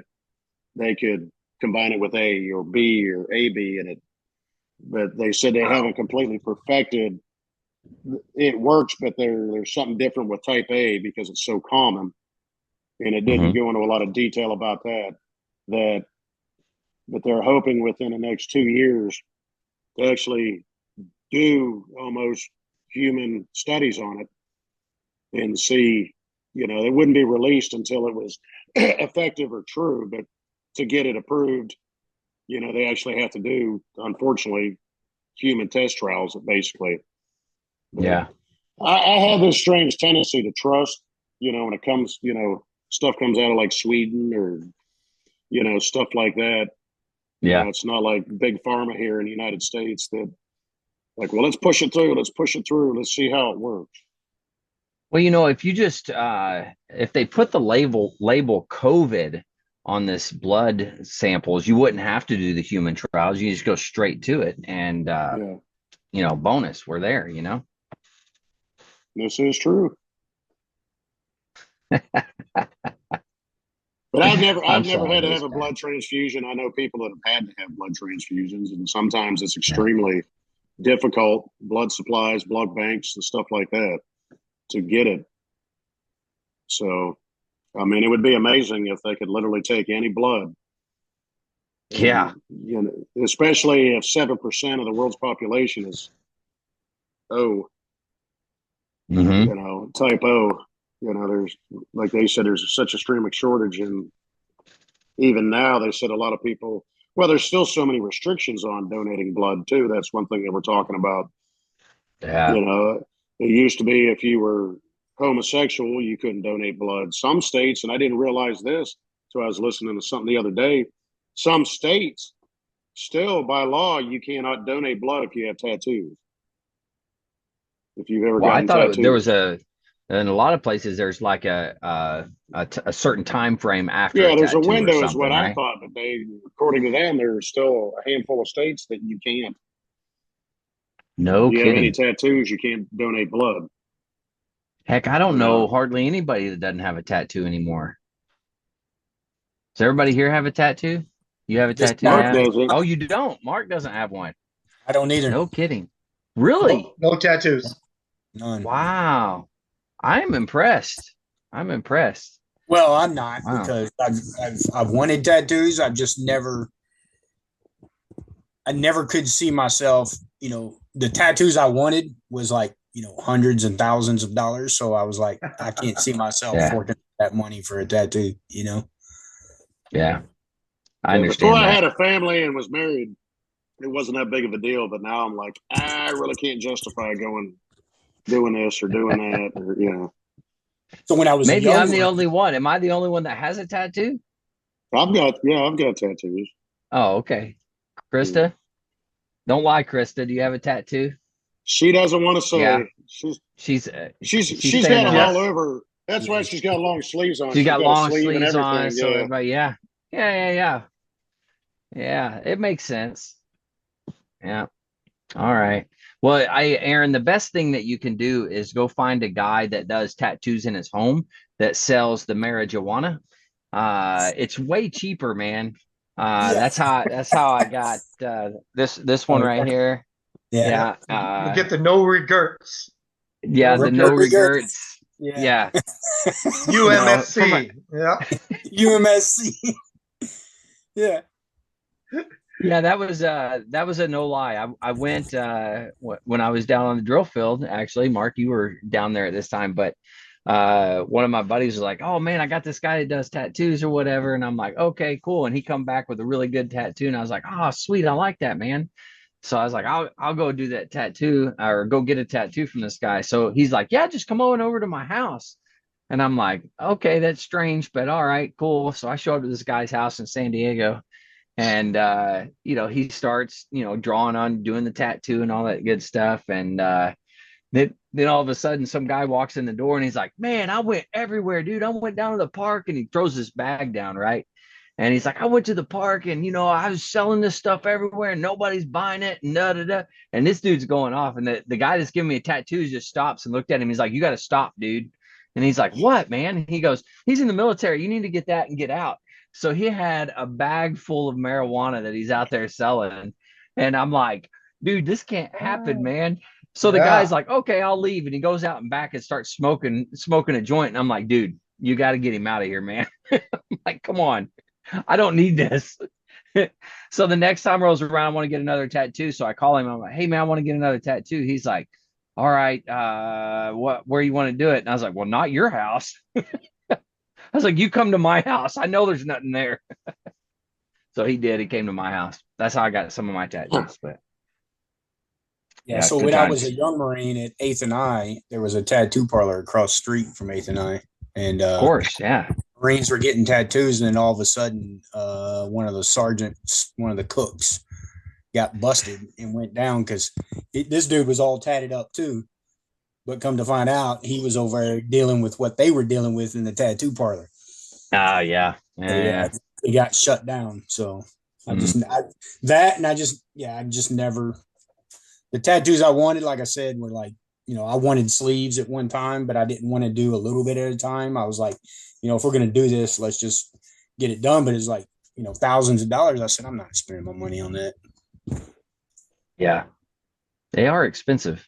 they could combine it with A or B or AB in it. But they said they haven't completely perfected. It works, but there's something different with type A because it's so common. And it didn't go into a lot of detail about that. But they're hoping within the next 2 years to actually do almost human studies on it and see, it wouldn't be released until it was effective or true. But to get it approved, they actually have to do, unfortunately, human test trials, basically. Yeah. I have this strange tendency to trust, when it comes, stuff comes out of like Sweden or, stuff like that. Yeah. It's not like big pharma here in the United States that like, well, let's push it through. Let's see how it works. Well, if you just, if they put the label COVID on this blood samples, you wouldn't have to do the human trials. You just go straight to it. And, bonus, we're there, This is true. But I've never had to have a blood transfusion. I know people that have had to have blood transfusions, and sometimes it's extremely difficult. Blood supplies, blood banks, and stuff like that to get it. So, it would be amazing if they could literally take any blood. Yeah. And, especially if 7% of the world's population is O. Type O. There's, like they said, there's such a extreme shortage. And even now, they said a lot of people, well, there's still so many restrictions on donating blood, too. That's one thing that we're talking about. Yeah. It used to be if you were homosexual, you couldn't donate blood. Some states, and I didn't realize this until I was listening to something the other day, some states still, by law, you cannot donate blood if you have tattoos. If you've ever gotten tattoos. There was in a lot of places, there's like a certain time frame after. Yeah, there's a window, is what I thought. But according to them, there's still a handful of states that you can't. No kidding. If you have any tattoos, you can't donate blood. Heck, I don't know hardly anybody that doesn't have a tattoo anymore. Does everybody here have a tattoo? You have a tattoo? Mark doesn't. Oh, you don't? Mark doesn't have one. I don't either. No kidding. Really? No tattoos. None. Wow. I'm impressed. Well, I'm not because I've wanted tattoos. I never could see myself, the tattoos I wanted was like, hundreds and thousands of dollars. So I was like, I can't see myself forking that money for a tattoo, Yeah. I understand. Before I had a family and was married, it wasn't that big of a deal. But now I'm like, I really can't justify doing this or doing that, or So when I was Maybe I'm the younger, only one. Am I the only one that has a tattoo? I've got tattoos. Oh, okay. Yeah. Krista, don't lie, Krista. Do you have a tattoo? She doesn't want to Yeah, say. she's She's saying got them that. all yes, over. That's why yes. she's got long sleeves on. She's She's got got a long sleeve and sleeves on, everything. so Yeah. everybody, yeah. It makes sense. Yeah. All right. Well, Aaron, the best thing that you can do is go find a guy that does tattoos in his home that sells the marijuana. It's way cheaper, man. Yeah. That's how I got this one Oh, right here. yeah. Yeah. You get the no regrets. Yeah, the no regrets. Yeah. Yeah. UMSC. Yeah. UMSC. Yeah. Yeah, that was a no lie. I went when I was down on the drill field. Actually, Mark, you were down there at this time, but one of my buddies was like, "Oh man, I got this guy that does tattoos or whatever," and I'm like, "Okay, cool." And he come back with a really good tattoo, and I was like, "Oh, sweet, I like that, man." So I was like, "I'll go do that tattoo or go get a tattoo from this guy." So he's like, "Yeah, just come on over to my house." And I'm like, "Okay, that's strange, but all right, cool." So I show up to this guy's house in San Diego, and he starts drawing on doing the tattoo and all that good stuff, and then all of a sudden some guy walks in the door and he's like, "Man, I went everywhere, dude. I went down to the park," and he throws his bag down, right? And he's like, "I went to the park and I was selling this stuff everywhere and nobody's buying it and da da da." And this dude's going off, and the guy that's giving me a tattoo just stops and looked at him. He's like, "You got to stop, dude." And he's like, "What, man?" And he goes, "He's in the military. You need to get that and get out." So he had a bag full of marijuana that he's out there selling. And I'm like, "Dude, this can't happen, man." So the Yeah. guy's like, "Okay, I'll leave." And he goes out and back and starts smoking a joint. And I'm like, "Dude, you got to get him out of here, man." I'm like, "Come on. I don't need this." So the next time rolls around, I want to get another tattoo. So I call him. I'm like, "Hey man, I want to get another tattoo." He's like, "All right, where you want to do it?" And I was like, "Well, not your house." I was like, "You come to my house. I know there's nothing there." So he did. He came to my house. That's how I got some of my tattoos. But Yeah. yeah, So good when I was times. a young Marine at 8th and I, there was a tattoo parlor across the street from 8th and I. And Of course, yeah. Marines were getting tattoos, and then all of a sudden, one of the sergeants, one of the cooks, got busted and went down because this dude was all tatted up too. But come to find out, he was over there dealing with what they were dealing with in the tattoo parlor. Oh, yeah. So, Yeah. he got shut down. So I just never. The tattoos I wanted, like I said, were like, I wanted sleeves at one time, but I didn't want to do a little bit at a time. I was like, if we're going to do this, let's just get it done. But it's like, thousands of dollars. I said, I'm not spending my money on that. Yeah. They are expensive.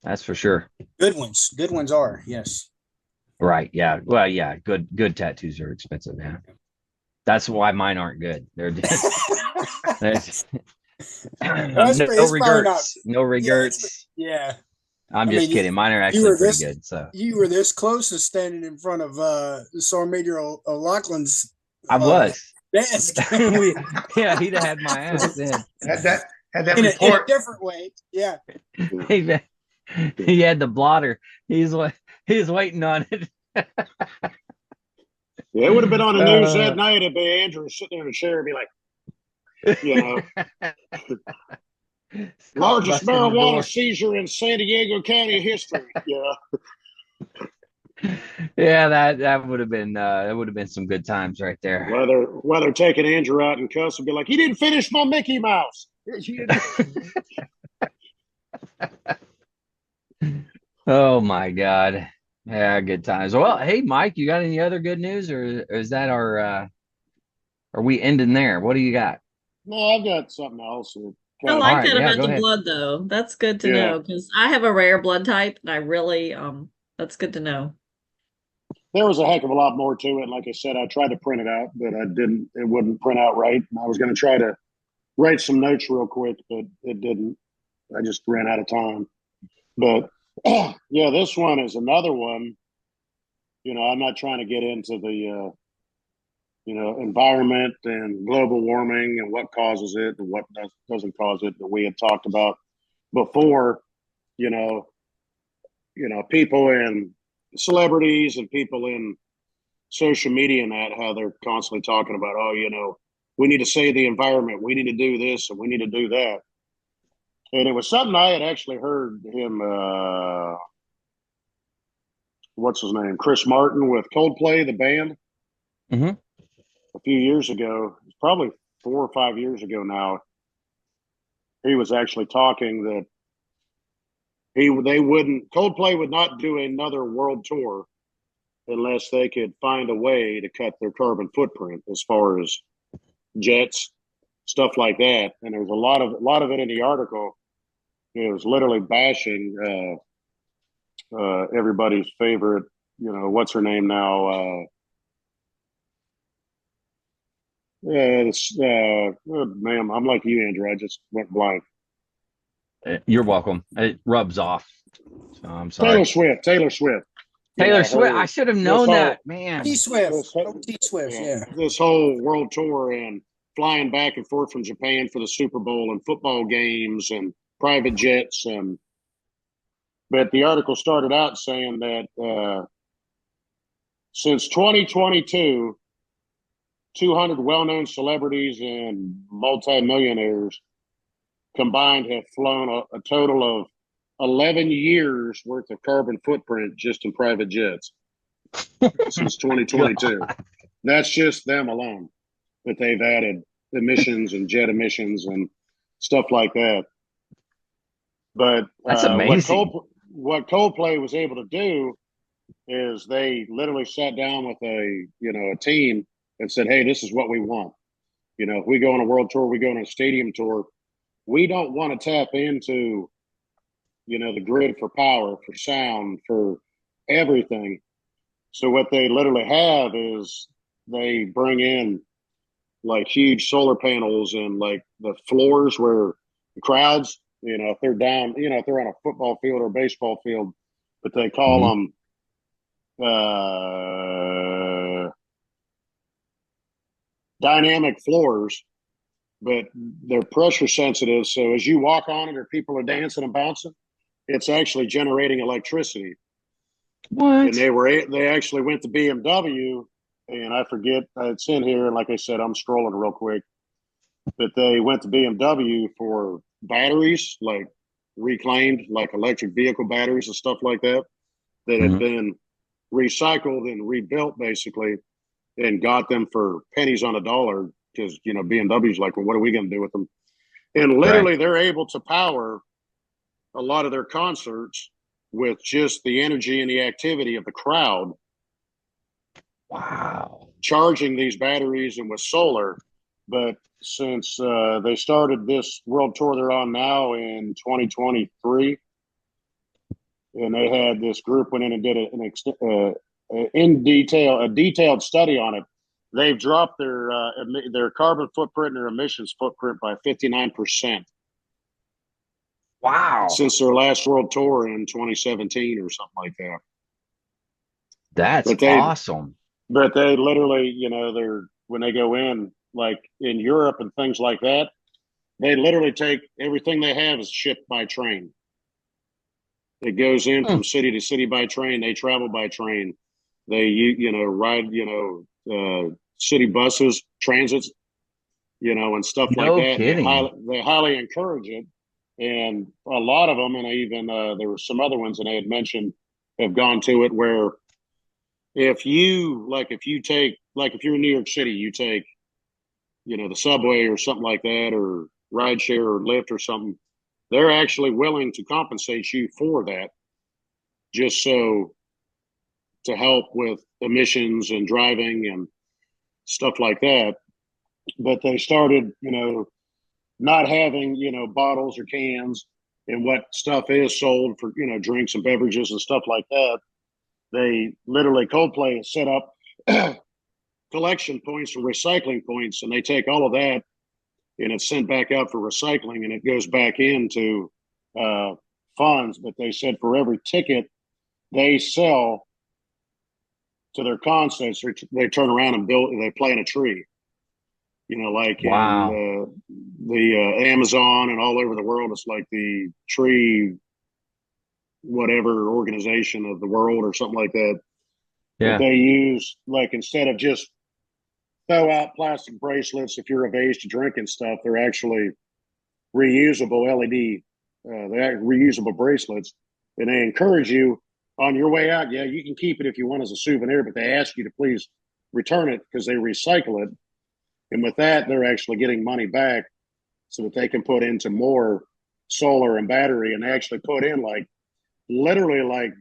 That's for sure. Good ones are, yes. Right. Yeah. Well, yeah. Good tattoos are expensive. Yeah. That's why mine aren't good. They're just, no regrets. No regrets. Yeah. I'm just kidding. Mine are actually pretty good. So you were this close to standing in front of Sergeant Major O'Loughlin's I was. desk. Yeah, he'd have had my ass then. Had that in report. a different way. Yeah. He had the blotter. He's waiting on it. Yeah, it would have been on the news that night if Andrew was sitting in a chair and be like, largest marijuana seizure in San Diego County history. Yeah. Yeah, that would have been some good times right there. Whether taking Andrew out and cuss and be like, "He didn't finish my Mickey Mouse." Oh my God. Yeah, good times. Well, hey Mike, you got any other good news, or is that are we ending there? What do you got? No, I've got something else. I like that yeah, about go the ahead. blood, though. That's good to Yeah. know because I have a rare blood type, and I really that's good to know. There was a heck of a lot more to it. Like I said, I tried to print it out, but I didn't. It wouldn't print out right. And I was going to try to write some notes real quick, but it didn't. I just ran out of time. But yeah, this one is another one. I'm not trying to get into environment and global warming and what causes it and what doesn't cause it that we had talked about before. You know, people and celebrities and people in social media and that, how they're constantly talking about, we need to save the environment. We need to do this and we need to do that. And it was something I had actually heard him, what's his name? Chris Martin with Coldplay, the band, a few years ago, probably 4 or 5 years ago now. He was actually talking that Coldplay would not do another world tour unless they could find a way to cut their carbon footprint as far as jets, stuff like that. And there was a lot of it in the article. It was literally bashing everybody's favorite, what's her name now? Ma'am, I'm like you, Andrew. I just went blank. You're welcome. It rubs off. So I'm sorry. Taylor Swift. Taylor Swift. I should have known that, man. T-Swift. This whole world tour and flying back and forth from Japan for the Super Bowl and football games and private jets. But the article started out saying that since 2022, 200 well-known celebrities and multimillionaires combined have flown a total of 11 years worth of carbon footprint just in private jets since 2022. That's just them alone, that they've added emissions and jet emissions and stuff like that. But that's amazing. What Coldplay was able to do is they literally sat down with a team and said, hey, this is what we want. If we go on a world tour, we go on a stadium tour, we don't want to tap into the grid for power, for sound, for everything. So what they literally have is they bring in like huge solar panels and like the floors where the crowds, if they're down, if they're on a football field or a baseball field, but they call them dynamic floors, but they're pressure sensitive. So as you walk on it or people are dancing and bouncing, it's actually generating electricity. What? And they actually went to BMW, and I forget, it's in here. And like I said, I'm scrolling real quick, but they went to BMW for batteries, like reclaimed, like electric vehicle batteries and stuff like that, that had been recycled and rebuilt basically, and got them for pennies on a dollar because, BMW's like, well, what are we going to do with them? And literally they're able to power a lot of their concerts with just the energy and the activity of the crowd. Wow. Charging these batteries and with solar. But since they started this world tour they're on now in 2023, and they had this group went in and did a detailed study on it, they've dropped their carbon footprint and their emissions footprint by 59%. Wow. Since their last world tour in 2017 or something like that. That's awesome. But they literally, when they go in, like in Europe and things like that, they literally take everything they have is shipped by train. It goes in from city to city by train. They travel by train. They, ride, city buses, transits, and stuff like that. Kidding. They highly encourage it. And a lot of them, and even there were some other ones that I had mentioned, have gone to it where if you're in New York City, you take, the subway or something like that, or rideshare or Lyft or something, they're actually willing to compensate you for that, just so to help with emissions and driving and stuff like that. But they started, not having, bottles or cans and what stuff is sold for, drinks and beverages and stuff like that. They literally, Coldplay set up collection points and recycling points, and they take all of that and it's sent back out for recycling, and it goes back into funds. But they said for every ticket they sell, to their concerts, they turn around and they plant a tree. You know, like Wow. in the Amazon and all over the world, it's like the tree, whatever organization of the world or something like that. That Yeah. they use, like, instead of just throw out plastic bracelets if you're of age to drink and stuff, they're actually reusable LED, they're reusable bracelets, and they encourage you on your way out. Yeah, you can keep it if you want as a souvenir, but they ask you to please return it because they recycle it. And with that, they're actually getting money back so that they can put into more solar and battery. And they actually put in like literally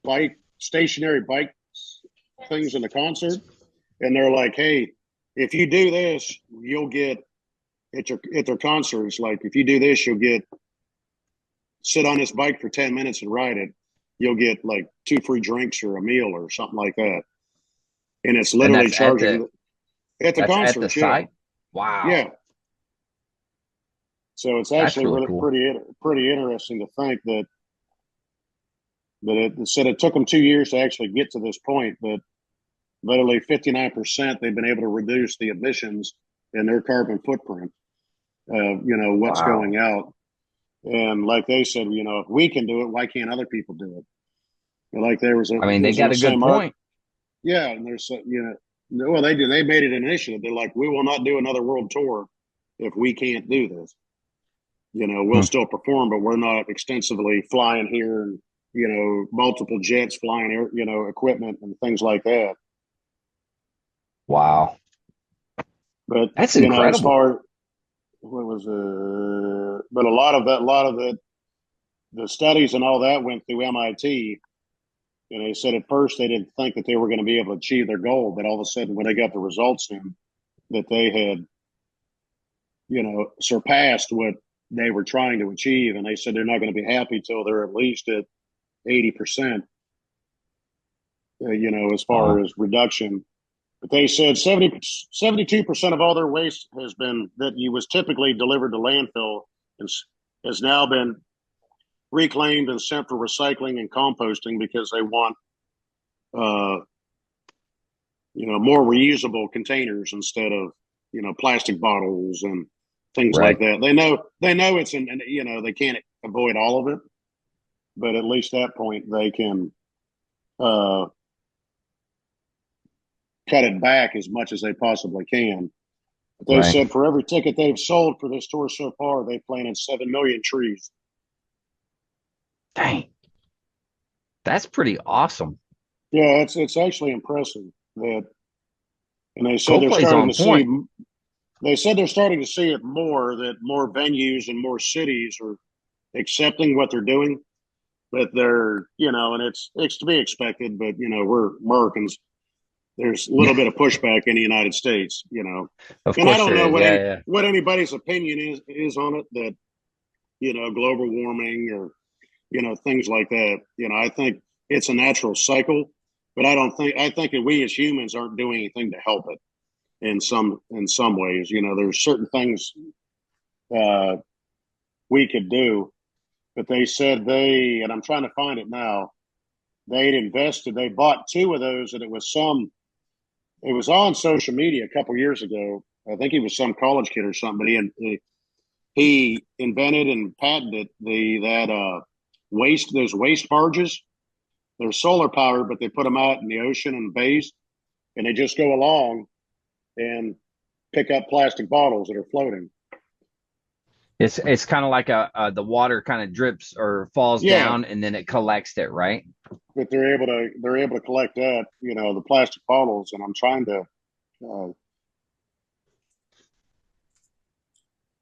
like stationary bike things in the concert. And they're like, hey, if you do this, you'll get at their concerts. Like, if you do this, you'll get sit on this bike for 10 minutes and ride it. You'll get like 2 free drinks or a meal or something like that. And it's literally charging at the concert. At the site. Wow. Yeah. So it's actually really cool. pretty interesting to think that it said it took them 2 years to actually get to this point, but literally 59% they've been able to reduce the emissions and their carbon footprint. What's going out. And like they said, if we can do it, why can't other people do it? And like there was they got a good point. Yeah, and there's well, they made it an initiative. They're like, we will not do another world tour if we can't do this. We'll still perform, but we're not extensively flying here and multiple jets flying, equipment and things like that. Wow, but that's incredible. As far what was but a lot of the studies and all that went through MIT. And they said at first they didn't think that they were going to be able to achieve their goal, but all of a sudden when they got the results in, that they had, surpassed what they were trying to achieve. And they said they're not going to be happy till they're at least at 80%, as far as reduction. But they said 72% of all their waste was typically delivered to landfill and has now been reclaimed and sent for recycling and composting because they want, more reusable containers instead of, plastic bottles and things like that. They know it's they can't avoid all of it, but at least that point they can cut it back as much as they possibly can. But they said for every ticket they've sold for this tour so far, they planted 7 million trees. Dang, that's pretty awesome. Yeah, it's actually impressive that, and they said they're starting to see. They said they're starting to see it more, that more venues and more cities are accepting what they're doing. But they're, and it's to be expected. But we're Americans. There's a little bit of pushback in the United States, Of and course I don't know what anybody's opinion is on it. That global warming or things like that. I think it's a natural cycle, but I think that we as humans aren't doing anything to help it in some ways. There's certain things we could do, but they said and I'm trying to find it now, they bought 2 of those, and it was on social media a couple years ago. I think he was some college kid or something, but he invented and patented those waste barges. They're solar powered, but they put them out in the ocean and bays, and they just go along and pick up plastic bottles that are floating. It's kind of like the water kind of drips or falls down, and then it collects it, right? But they're able to collect that, the plastic bottles, and I'm trying to.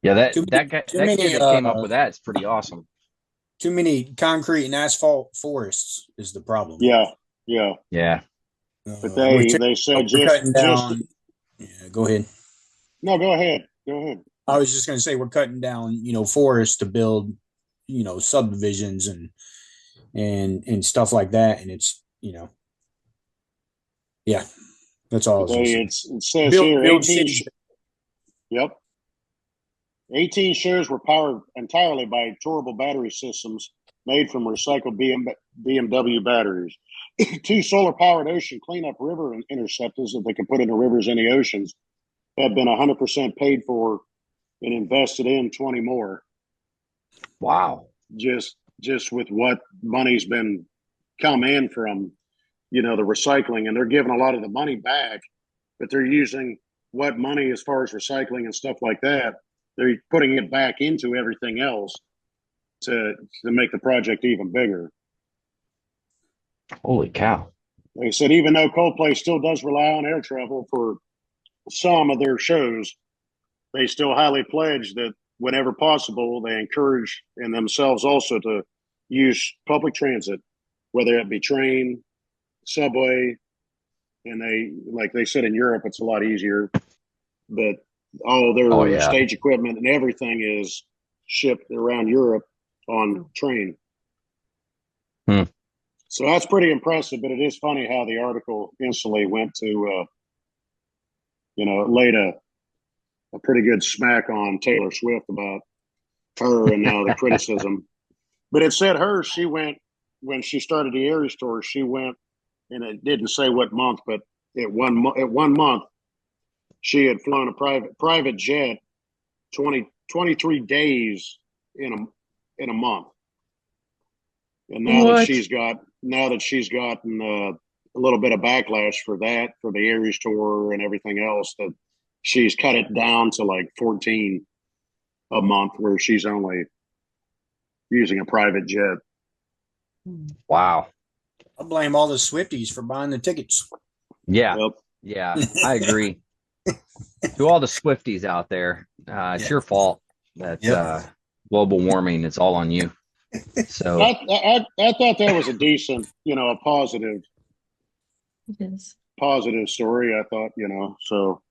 That kid that came up with that is pretty awesome. Too many concrete and asphalt forests is the problem. Yeah. But they said cutting down. Go ahead. No, go ahead. I was just going to say we're cutting down, forests to build, subdivisions and stuff like that, and it's, that's all. It says here, 18. Yep. 18 shows were powered entirely by tourable battery systems made from recycled BMW batteries. 2 solar-powered ocean cleanup river interceptors that they could put in the rivers and the oceans have been 100% paid for and invested in 20 more. Wow. Just with what money's been come in from, the recycling, and they're giving a lot of the money back, but they're using what money as far as recycling and stuff like that, they're putting it back into everything else to make the project even bigger. Holy cow. They said even though Coldplay still does rely on air travel for some of their shows, they still highly pledge that whenever possible, they encourage in themselves also to use public transit, whether it be train, subway, and they said in Europe, it's a lot easier, but all their stage equipment and everything is shipped around Europe on train. So that's pretty impressive, but it is funny how the article instantly went to, laid a pretty good smack on Taylor Swift about her and now the criticism. But it said she went, when she started the Aries tour, she went, and it didn't say what month, but at one month, she had flown a private jet 23 days in a month. And now that she's gotten a little bit of backlash for that, for the Aries tour and everything else, that she's cut it down to like 14 a month, where she's only using a private jet. Wow. I blame all the Swifties for buying the tickets. Yeah. Yep. Yeah, I agree. To all the Swifties out there, it's your fault that global warming, it's all on you. So I thought that was a decent, a positive story. I thought, so.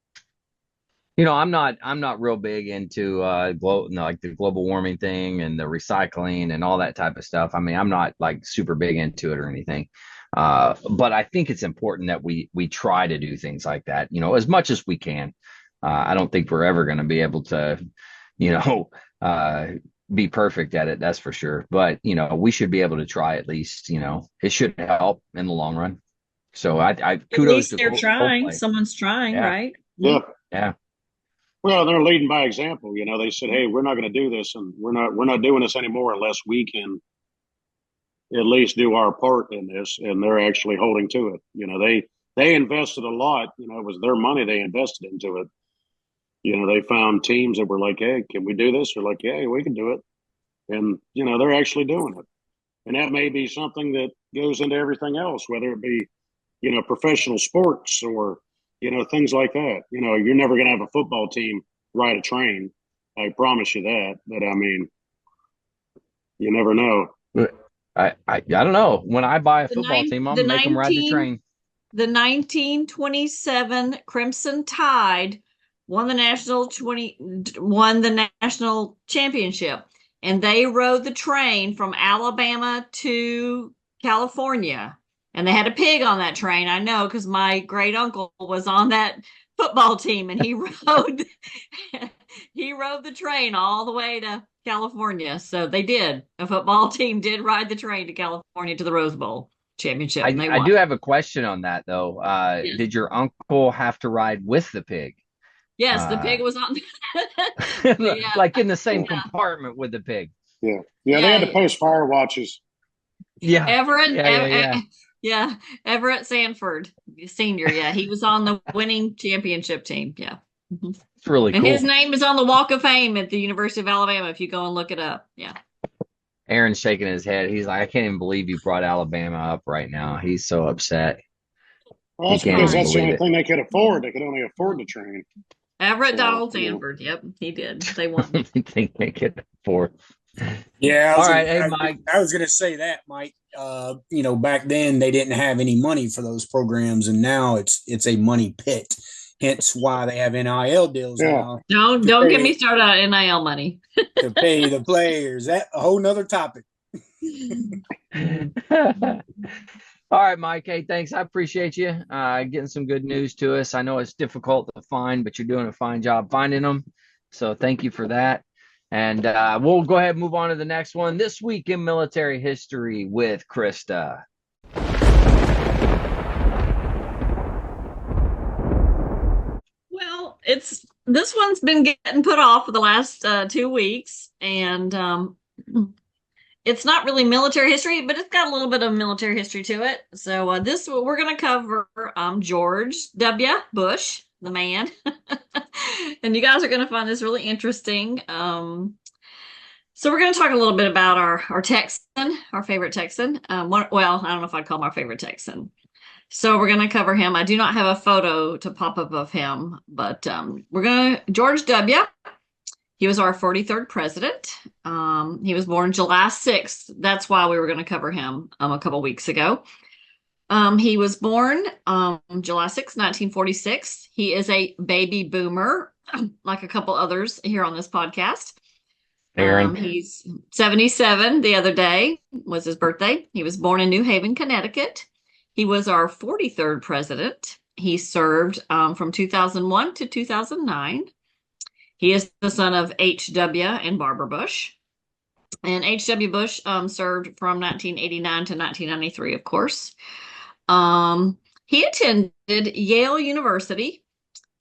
I'm not real big into like the global warming thing and the recycling and all that type of stuff. I mean, I'm not like super big into it or anything. But I think it's important that we try to do things like that, as much as we can. I don't think we're ever going to be able to, be perfect at it. That's for sure. But, we should be able to try at least, it should help in the long run. So I kudos at least to they're trying. Coldplay. Someone's trying, right? Yeah. Yeah. Well, they're leading by example. They said, "Hey, we're not going to do this, and we're not doing this anymore unless we can at least do our part in this." And they're actually holding to it. They invested a lot. It was their money they invested into it. They found teams that were like, "Hey, can we do this?" They're like, "Yeah, we can do it," and they're actually doing it. And that may be something that goes into everything else, whether it be professional sports or things like that. You're never going to have a football team ride a train. I promise you that. But I mean, you never know. I don't know. When I buy a football team, I'm gonna make them ride the train. The 1927 Crimson Tide won the national championship, and they rode the train from Alabama to California. And they had a pig on that train. I know, because my great uncle was on that football team, and he rode the train all the way to California. So they did. A football team did ride the train to California to the Rose Bowl championship. And they won. I do have a question on that though. Did your uncle have to ride with the pig? Yes, the pig was on like in the same compartment with the pig. Yeah. They had to post fire watches. Yeah. Everett Sanford Senior. Yeah, he was on the winning championship team. Yeah. It's really cool. And his name is on the Walk of Fame at the University of Alabama if you go and look it up. Yeah. Aaron's shaking his head. He's like, I can't even believe you brought Alabama up right now. He's so upset. Well, that's because that's the only thing they could afford. They could only afford the train. Everett Donald Sanford. Yep, he did. They won. I think they could afford. Yeah. All right. Hey, Mike. I was going to say that, Mike. Back then they didn't have any money for those programs, and now it's a money pit. Hence why they have NIL deals now. Don't get me started on NIL money. To pay the players. That's a whole nother topic. All right, Mike. Hey, thanks. I appreciate you getting some good news to us. I know it's difficult to find, but you're doing a fine job finding them. So thank you for that. And we'll go ahead and move on to the next one. This week in military history with Krista. Well, this one's been getting put off for the last 2 weeks, and it's not really military history, but it's got a little bit of military history to it. So we're going to cover George W. Bush, the man, and you guys are going to find this really interesting. So we're going to talk a little bit about our Texan, our favorite Texan. Well, I don't know if I'd call him our favorite Texan. So we're going to cover him. I do not have a photo to pop up of him, but George W. He was our 43rd president. He was born July 6th. That's why we were going to cover him a couple weeks ago. He was born July 6th, 1946. He is a baby boomer, like a couple others here on this podcast. Aaron. He's 77. The other day was his birthday. He was born in New Haven, Connecticut. He was our 43rd president. He served from 2001 to 2009. He is the son of H.W. and Barbara Bush. And H.W. Bush served from 1989 to 1993, of course. He attended Yale University.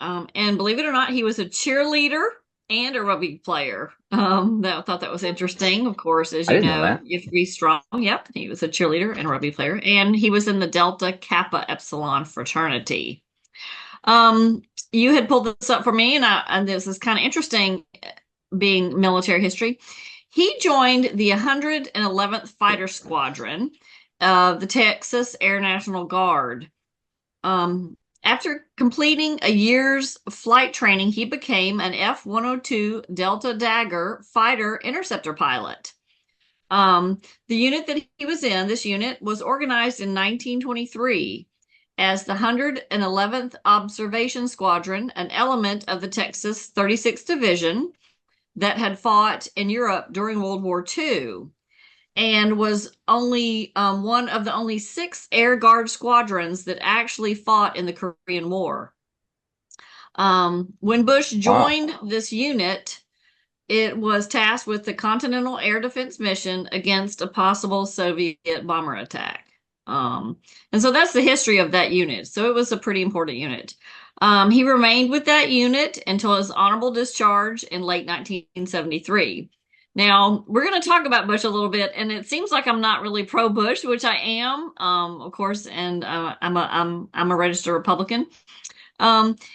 And believe it or not, he was a cheerleader and a rugby player. I thought that was interesting. Of course, as you know, you have to be strong. Yep, he was a cheerleader and a rugby player, and he was in the Delta Kappa Epsilon fraternity. You had pulled this up for me, and this is kind of interesting, being military history. He joined the 111th Fighter Squadron of the Texas Air National Guard. After completing a year's flight training, he became an F-102 Delta Dagger fighter interceptor pilot. The unit that he was in, this unit, was organized in 1923 as the 111th Observation Squadron, an element of the Texas 36th Division that had fought in Europe during World War II. And was only one of the only 6 Air Guard squadrons that actually fought in the Korean War. When Bush joined this unit, it was tasked with the Continental Air Defense mission against a possible Soviet bomber attack. And so that's the history of that unit. So it was a pretty important unit. He remained with that unit until his honorable discharge in late 1973. Now, we're going to talk about Bush a little bit, and it seems like I'm not really pro-Bush, which I am, of course, and I'm a registered Republican.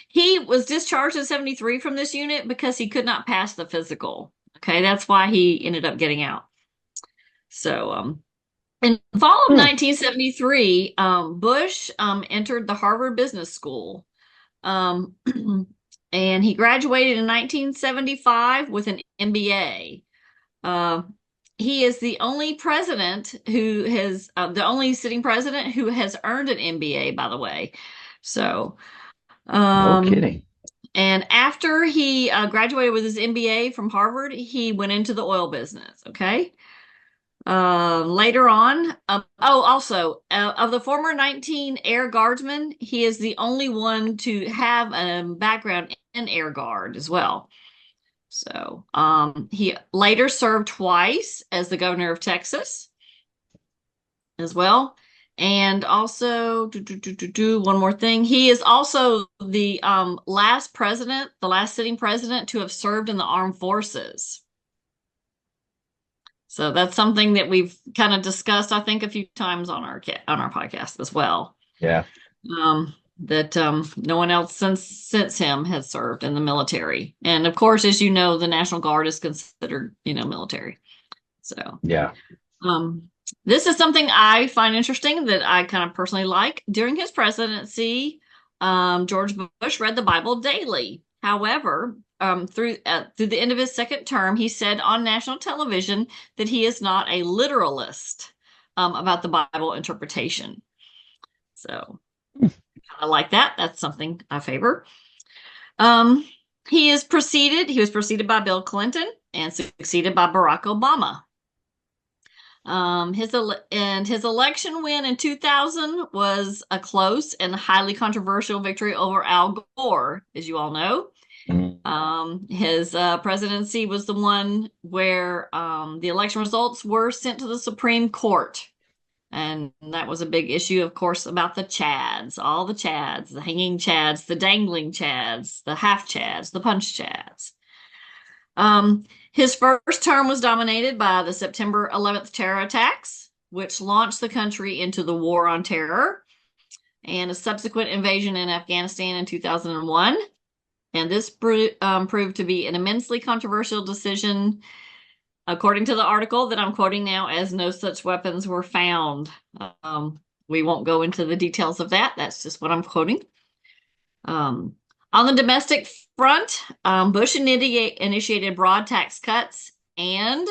He was discharged in 73 from this unit because he could not pass the physical. Okay, that's why he ended up getting out. So, in the fall of 1973, Bush entered the Harvard Business School. And he graduated in 1975 with an MBA. He is the only president who has, the only sitting president who has earned an MBA, by the way. So, no kidding. And after he graduated with his MBA from Harvard, he went into the oil business. Okay. Later on, also of the former 19 Air Guardsmen, he is the only one to have a background in Air Guard as well. So he later served twice as the governor of Texas as well. And also, one more thing. He is also the last sitting president to have served in the armed forces. So that's something that we've kind of discussed, I think, a few times on our podcast as well. Yeah. That no one else since him has served in the military. And of course, as you know, the National Guard is considered, military. So yeah. This is something I find interesting that I kind of personally like. During his presidency, George Bush read the Bible daily. However, through the end of his second term, he said on national television that he is not a literalist about the Bible interpretation. So I like that. That's something I favor. He was preceded by Bill Clinton and succeeded by Barack Obama. His election win in 2000 was a close and highly controversial victory over Al Gore, as you all know. His presidency was the one where the election results were sent to the Supreme Court. And that was a big issue, of course, about the Chads, all the Chads, the hanging Chads, the dangling Chads, the half Chads, the punch Chads. His first term was dominated by the September 11th terror attacks, which launched the country into the War on Terror and a subsequent invasion in Afghanistan in 2001. And this proved to be an immensely controversial decision, according to the article that I'm quoting now, as no such weapons were found. We won't go into the details of that. That's just what I'm quoting. On the domestic front, Bush initiated broad tax cuts and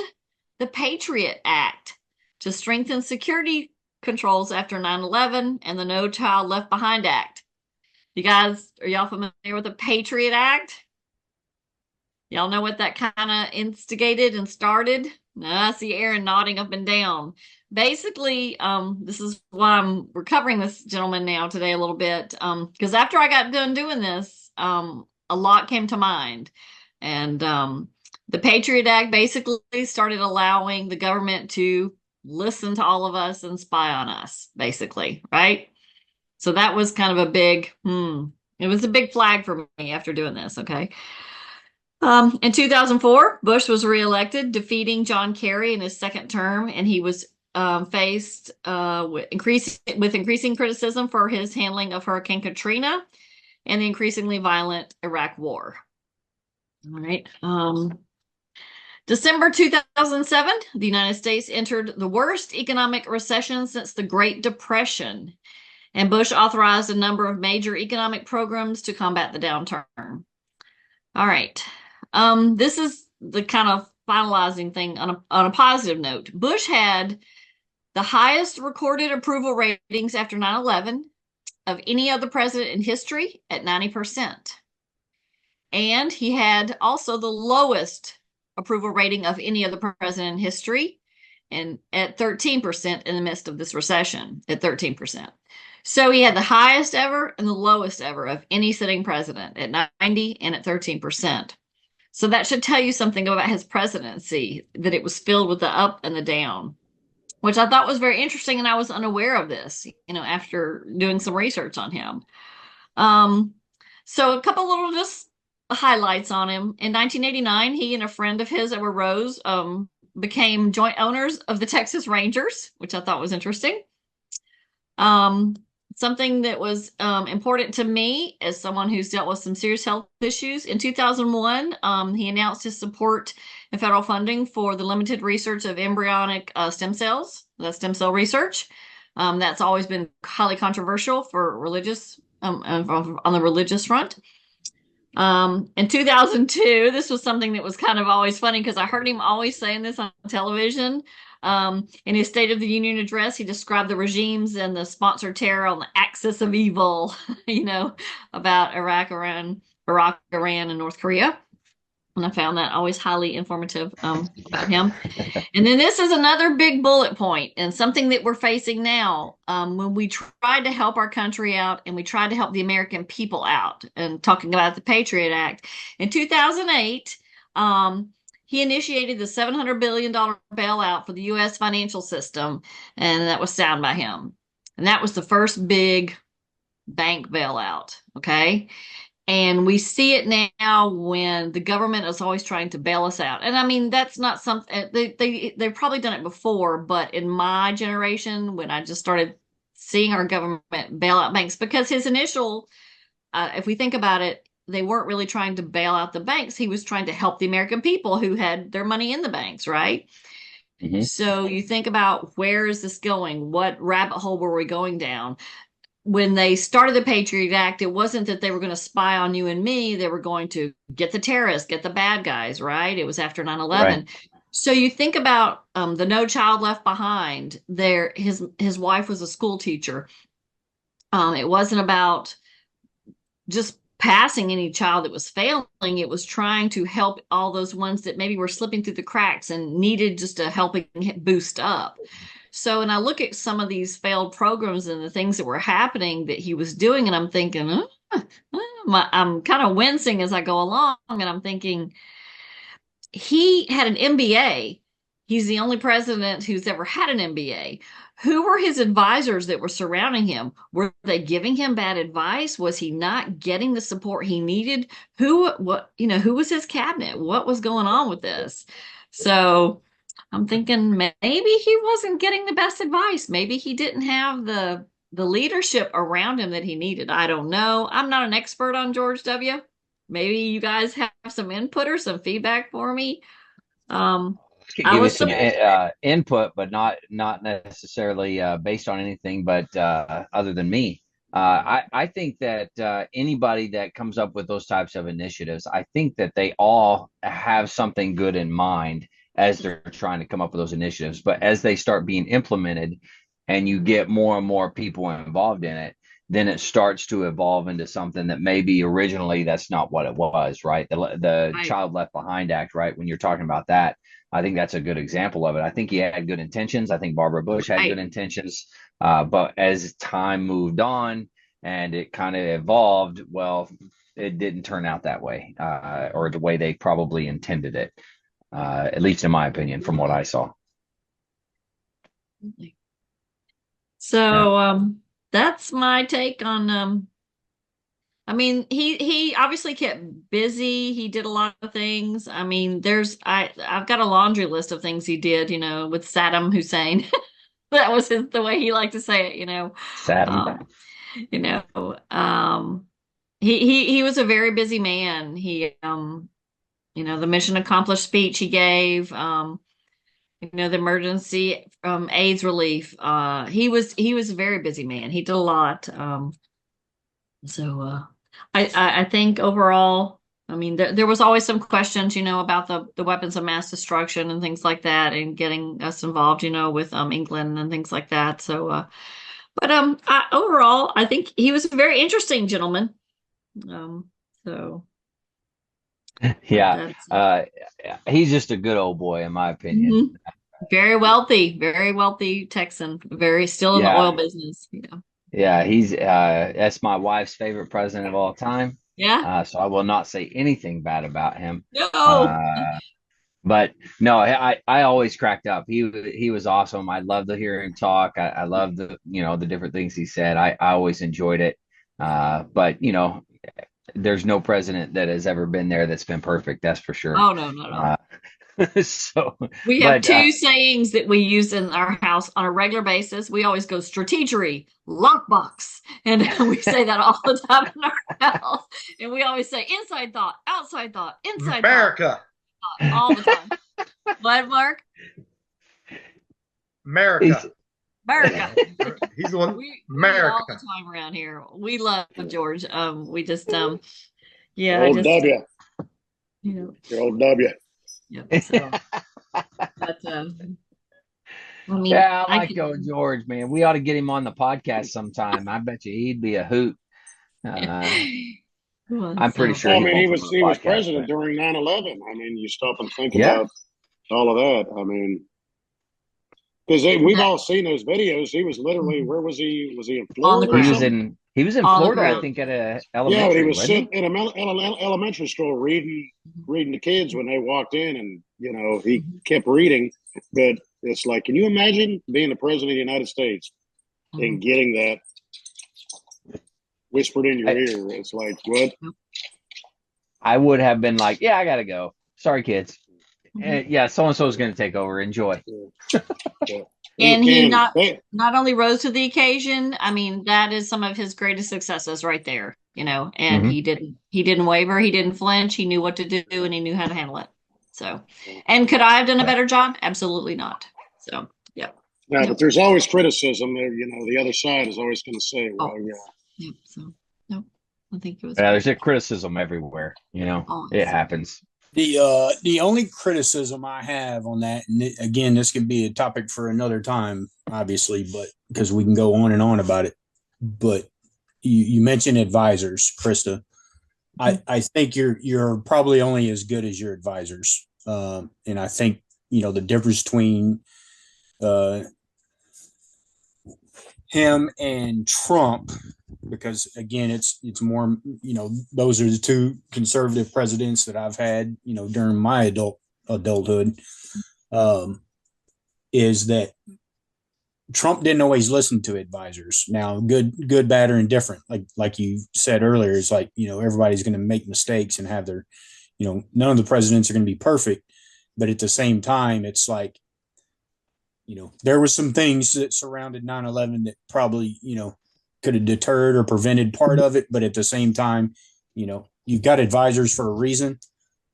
the Patriot Act to strengthen security controls after 9/11 and the No Child Left Behind Act. You guys, are y'all familiar with the Patriot Act? Y'all know what that kind of instigated and started? I see Aaron nodding up and down. Basically, this is why we're covering this gentleman now today a little bit, because after I got done doing this, a lot came to mind. And the Patriot Act basically started allowing the government to listen to all of us and spy on us, basically, right? So that was kind of a big, it was a big flag for me after doing this, okay? In 2004, Bush was reelected, defeating John Kerry in his second term, and he was faced with increasing criticism for his handling of Hurricane Katrina and the increasingly violent Iraq War. All right. December 2007, the United States entered the worst economic recession since the Great Depression, and Bush authorized a number of major economic programs to combat the downturn. All right. This is the kind of finalizing thing on a positive note. Bush had the highest recorded approval ratings after 9/11 of any other president in history at 90%. And he had also the lowest approval rating of any other president in history, and at 13% in the midst of this recession, at 13%. So he had the highest ever and the lowest ever of any sitting president at 90 and at 13%. So that should tell you something about his presidency, that it was filled with the up and the down, which I thought was very interesting. And I was unaware of this, after doing some research on him. So a couple little just highlights on him. In 1989, he and a friend of his, Edward Rose, became joint owners of the Texas Rangers, which I thought was interesting. Something that was important to me as someone who's dealt with some serious health issues. In 2001, he announced his support and federal funding for the limited research of embryonic stem cells, that's stem cell research. That's always been highly controversial for religious, on the religious front. In 2002, this was something that was kind of always funny because I heard him always saying this on television. In his State of the Union address, he described the regimes and the sponsored terror on the axis of evil, about Iraq, Iran, and North Korea. And I found that always highly informative about him. And then this is another big bullet point and something that we're facing now when we tried to help our country out and we tried to help the American people out, and talking about the Patriot Act. In 2008, he initiated the $700 billion bailout for the U.S. financial system, and that was signed by him. And that was the first big bank bailout, okay? And we see it now when the government is always trying to bail us out. And I mean, that's not something, they've probably done it before, but in my generation, when I just started seeing our government bail out banks, because his initial, if we think about it, they weren't really trying to bail out the banks. He was trying to help the American people who had their money in the banks, right? Mm-hmm. So you think about, where is this going? What rabbit hole were we going down? When they started the Patriot Act, it wasn't that they were going to spy on you and me. They were going to get the terrorists, get the bad guys, right? It was after 9/11. Right. So you think about the No Child Left Behind. His wife was a school teacher. It wasn't about just passing any child that was failing. It was trying to help all those ones that maybe were slipping through the cracks and needed just a helping boost up. So, and I look at some of these failed programs and the things that were happening that he was doing, and I'm thinking, I'm kind of wincing as I go along, and I'm thinking he had an MBA. He's the only president who's ever had an MBA. Who were his advisors that were surrounding him? Were they giving him bad advice? Was he not getting the support he needed? Who was his cabinet? What was going on with this? So I'm thinking maybe he wasn't getting the best advice. Maybe he didn't have the leadership around him that he needed. I don't know. I'm not an expert on George W. Maybe you guys have some input or some feedback for me. Could I give you was some surprised. input, but not necessarily based on anything but other than me. I think that anybody that comes up with those types of initiatives, I think that they all have something good in mind as they're trying to come up with those initiatives. But as they start being implemented and you get more and more people involved in it, then it starts to evolve into something that maybe originally that's not what it was, right? The Right. Child Left Behind Act, right? When you're talking about that, I think that's a good example of it. I think he had good intentions. I think Barbara Bush had good Right. intentions. But as time moved on and it kind of evolved, well, it didn't turn out that way or the way they probably intended it, at least in my opinion, from what I saw. Yeah. So that's my take on I mean he obviously kept busy. He did a lot of things. I mean, I've got a laundry list of things he did, with Saddam Hussein. That was the way he liked to say it. Saddam. Um, you know, um he was a very busy man. He the mission accomplished speech he gave, the emergency AIDS relief. He was a very busy man. He did a lot. So I think overall, I mean, there was always some questions, about the weapons of mass destruction and things like that, and getting us involved, with England and things like that. So, but overall, I think he was a very interesting gentleman. So Yeah. that's He's just a good old boy, in my opinion. Mhm. Very wealthy Texan, very still in the oil Yeah. business. Yeah. That's my wife's favorite president of all time. Yeah. So I will not say anything bad about him. No. Uh, But no, I always cracked up. He was awesome. I loved to hear him talk. I love the different things he said. I always enjoyed it. But there's no president that has ever been there that's been perfect. That's for sure. Oh no, not at all. So, We have but two sayings that we use in our house on a regular basis. We always go strategery, lockbox, and we say that all the time in our house. And we always say inside thought, inside thought, America. all the time. What, Mark? America. America. He's the one. We all America. the time around here. We love George. We just Your old W. Your old W. Yeah. So, but I mean, yeah, I like George, man. We ought to get him on the podcast sometime. I bet you he'd be a hoot. I'm pretty sure. I mean, he was president during 9/11. I mean, you stop and think about all of that. I mean, because we've all seen those videos. He was literally, where was he? Was he in Florida? He was in Florida, I think, at a elementary. Yeah, but he was sitting in an elementary school reading to kids when they walked in, and he kept reading. But it's like, can you imagine being the president of the United States and getting that whispered in your ear? It's like, what? I would have been like, yeah, I gotta go. Sorry, kids. Yeah, so and so is going to take over. Enjoy. Yeah. And he not only rose to the occasion. I mean, that is some of his greatest successes right there. And he didn't waver. He didn't flinch. He knew what to do, and he knew how to handle it. So, and could I have done a better job? Absolutely not. So, yeah. Yeah, but there's always criticism. The other side is always going to say, well, yeah. So, no, I think it was. Yeah, there's a criticism everywhere. It happens. The only criticism I have on that, and again, this could be a topic for another time, obviously, but because we can go on and on about it. But you mentioned advisors, Krista. I think you're probably only as good as your advisors, and I think the difference between him and Trump because again, it's more, those are the two conservative presidents that I've had, during my adulthood, is that Trump didn't always listen to advisors. Now, good, bad, or indifferent. Like you said earlier, it's like, everybody's going to make mistakes and have their, none of the presidents are going to be perfect. But at the same time, it's like, there were some things that surrounded 9/11 that probably, could have deterred or prevented part of it. But at the same time, you've got advisors for a reason.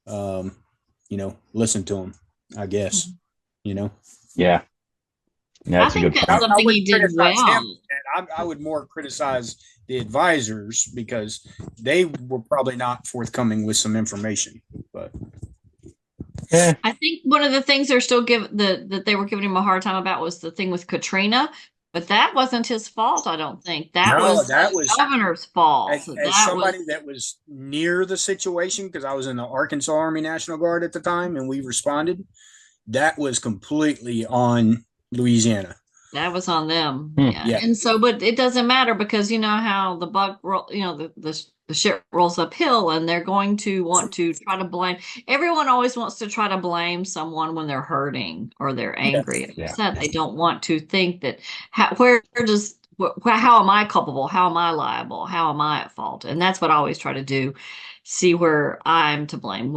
Listen to them, I guess, Yeah. That's a good that's point. something he did well. I would more criticize the advisors because they were probably not forthcoming with some information. But Yeah. I think one of the things they're still that they were giving him a hard time about was the thing with Katrina, but that wasn't his fault. I don't think that was the governor's fault. As somebody that was near the situation, because I was in the Arkansas Army National Guard at the time, and we responded. That was completely on Louisiana. That was on them. Yeah. And so, but it doesn't matter because you know how the buck roll, the shit rolls uphill, and they're going to want to try to blame. Everyone always wants to try to blame someone when they're hurting or they're angry or upset. They don't want to think that how am I culpable? How am I liable? How am I at fault? And that's what I always try to do. See where I'm to blame.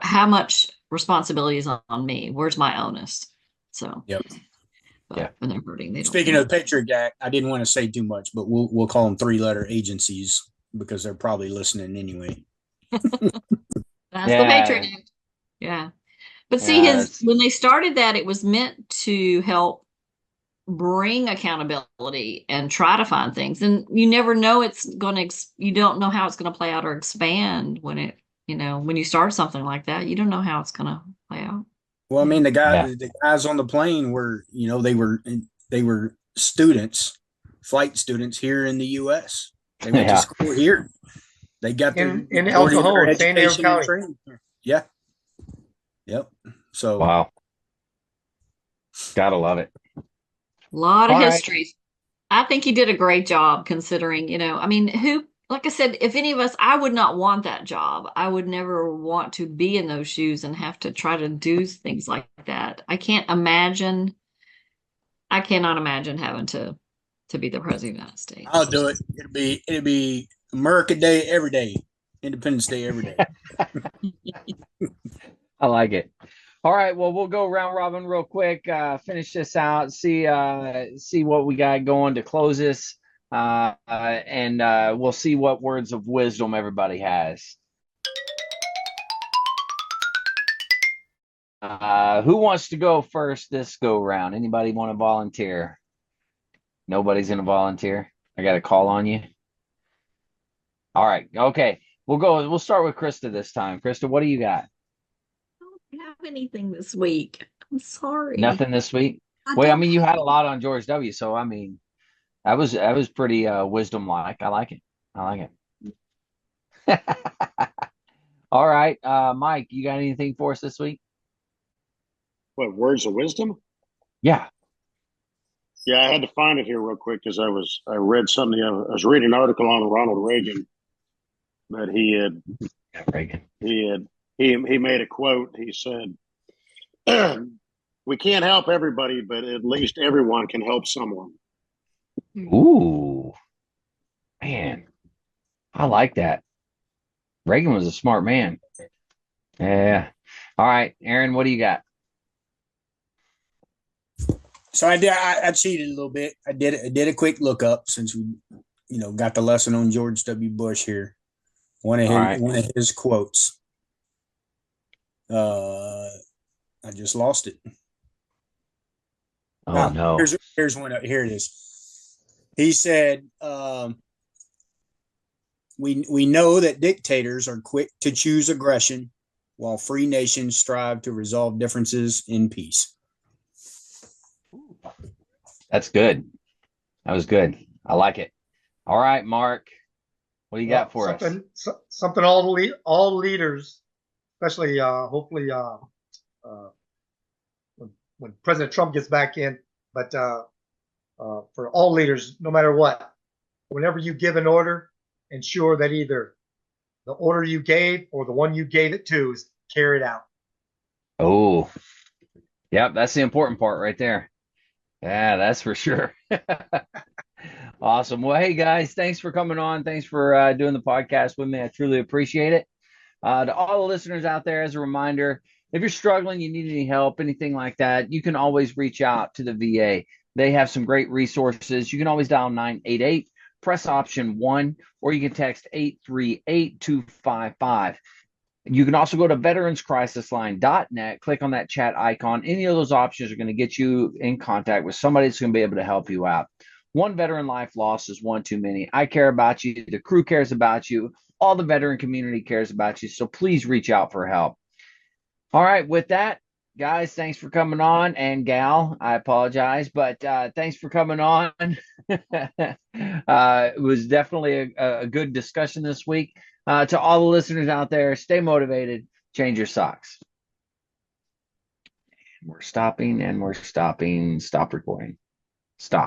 How much responsibility is on me? Where's my onus? So. Yep. But when they're hurting, they don't. Speaking of the Patriot Act, I didn't want to say too much, but we'll call them 3-letter agencies because they're probably listening anyway. That's the Patriot Act. Yeah. But see, when they started that, it was meant to help bring accountability and try to find things. And you never know you don't know how it's going to play out or expand when you start something like that, you don't know how it's going to play out. Well, I mean, the guys on the plane were, they were students, flight students here in the U.S. They went to school here. They got their in El Cajon, San Diego County. Yeah. Yep. So wow, gotta love it. A lot of histories. Right. I think he did a great job considering. Like I said, if any of us, I would not want that job. I would never want to be in those shoes and have to try to do things like that. I cannot imagine having to be the president of the United States. I'll do it. It'll be America Day every day, Independence Day every day. I like it. All right, well, we'll go round robin real quick, finish this out, see what we got going to close this. And we'll see what words of wisdom everybody has. Who wants to go first this go round? Anybody want to volunteer? Nobody's going to volunteer. I got to call on you. All right. Okay. We'll start with Krista this time. Krista, what do you got? I don't have anything this week. I'm sorry. Nothing this week? You had a lot on George W. So, that was pretty wisdom-like. I like it. All right. Mike, you got anything for us this week? What, words of wisdom? Yeah. Yeah, I had to find it here real quick because I read something. I was reading an article on Ronald Reagan that he made a quote. He said, "We can't help everybody, but at least everyone can help someone." Ooh, man, I like that. Reagan was a smart man. Yeah. All right, Aaron, what do you got? So I cheated a little bit. I did a quick look up since we, got the lesson on George W. Bush here. One of his quotes. I just lost it. Oh no. Here's one. Here it is. He said, we know that dictators are quick to choose aggression while free nations strive to resolve differences in peace. That's good. That was good. I like it. All right, Mark, what do you got for us? Something all leaders, especially hopefully when President Trump gets back in, but for all leaders, no matter what, whenever you give an order, ensure that either the order you gave or the one you gave it to is carried out. Oh, yep, that's the important part right there. Yeah, that's for sure. Awesome. Well, hey guys, thanks for coming on. Thanks for doing the podcast with me. I truly appreciate it. To all the listeners out there, as a reminder, if you're struggling, you need any help, anything like that, you can always reach out to the VA. They have some great resources. You can always dial 988, press option 1, or you can text 838-255. You can also go to veteranscrisisline.net, click on that chat icon. Any of those options are going to get you in contact with somebody that's going to be able to help you out. One veteran life lost is one too many. I care about you. The crew cares about you. All the veteran community cares about you. So please reach out for help. All right. With that, guys, thanks for coming on. And gal, I apologize, but thanks for coming on. It was definitely a good discussion this week. To all the listeners out there, stay motivated, change your socks. We're stopping and we're stopping. Stop recording. Stop.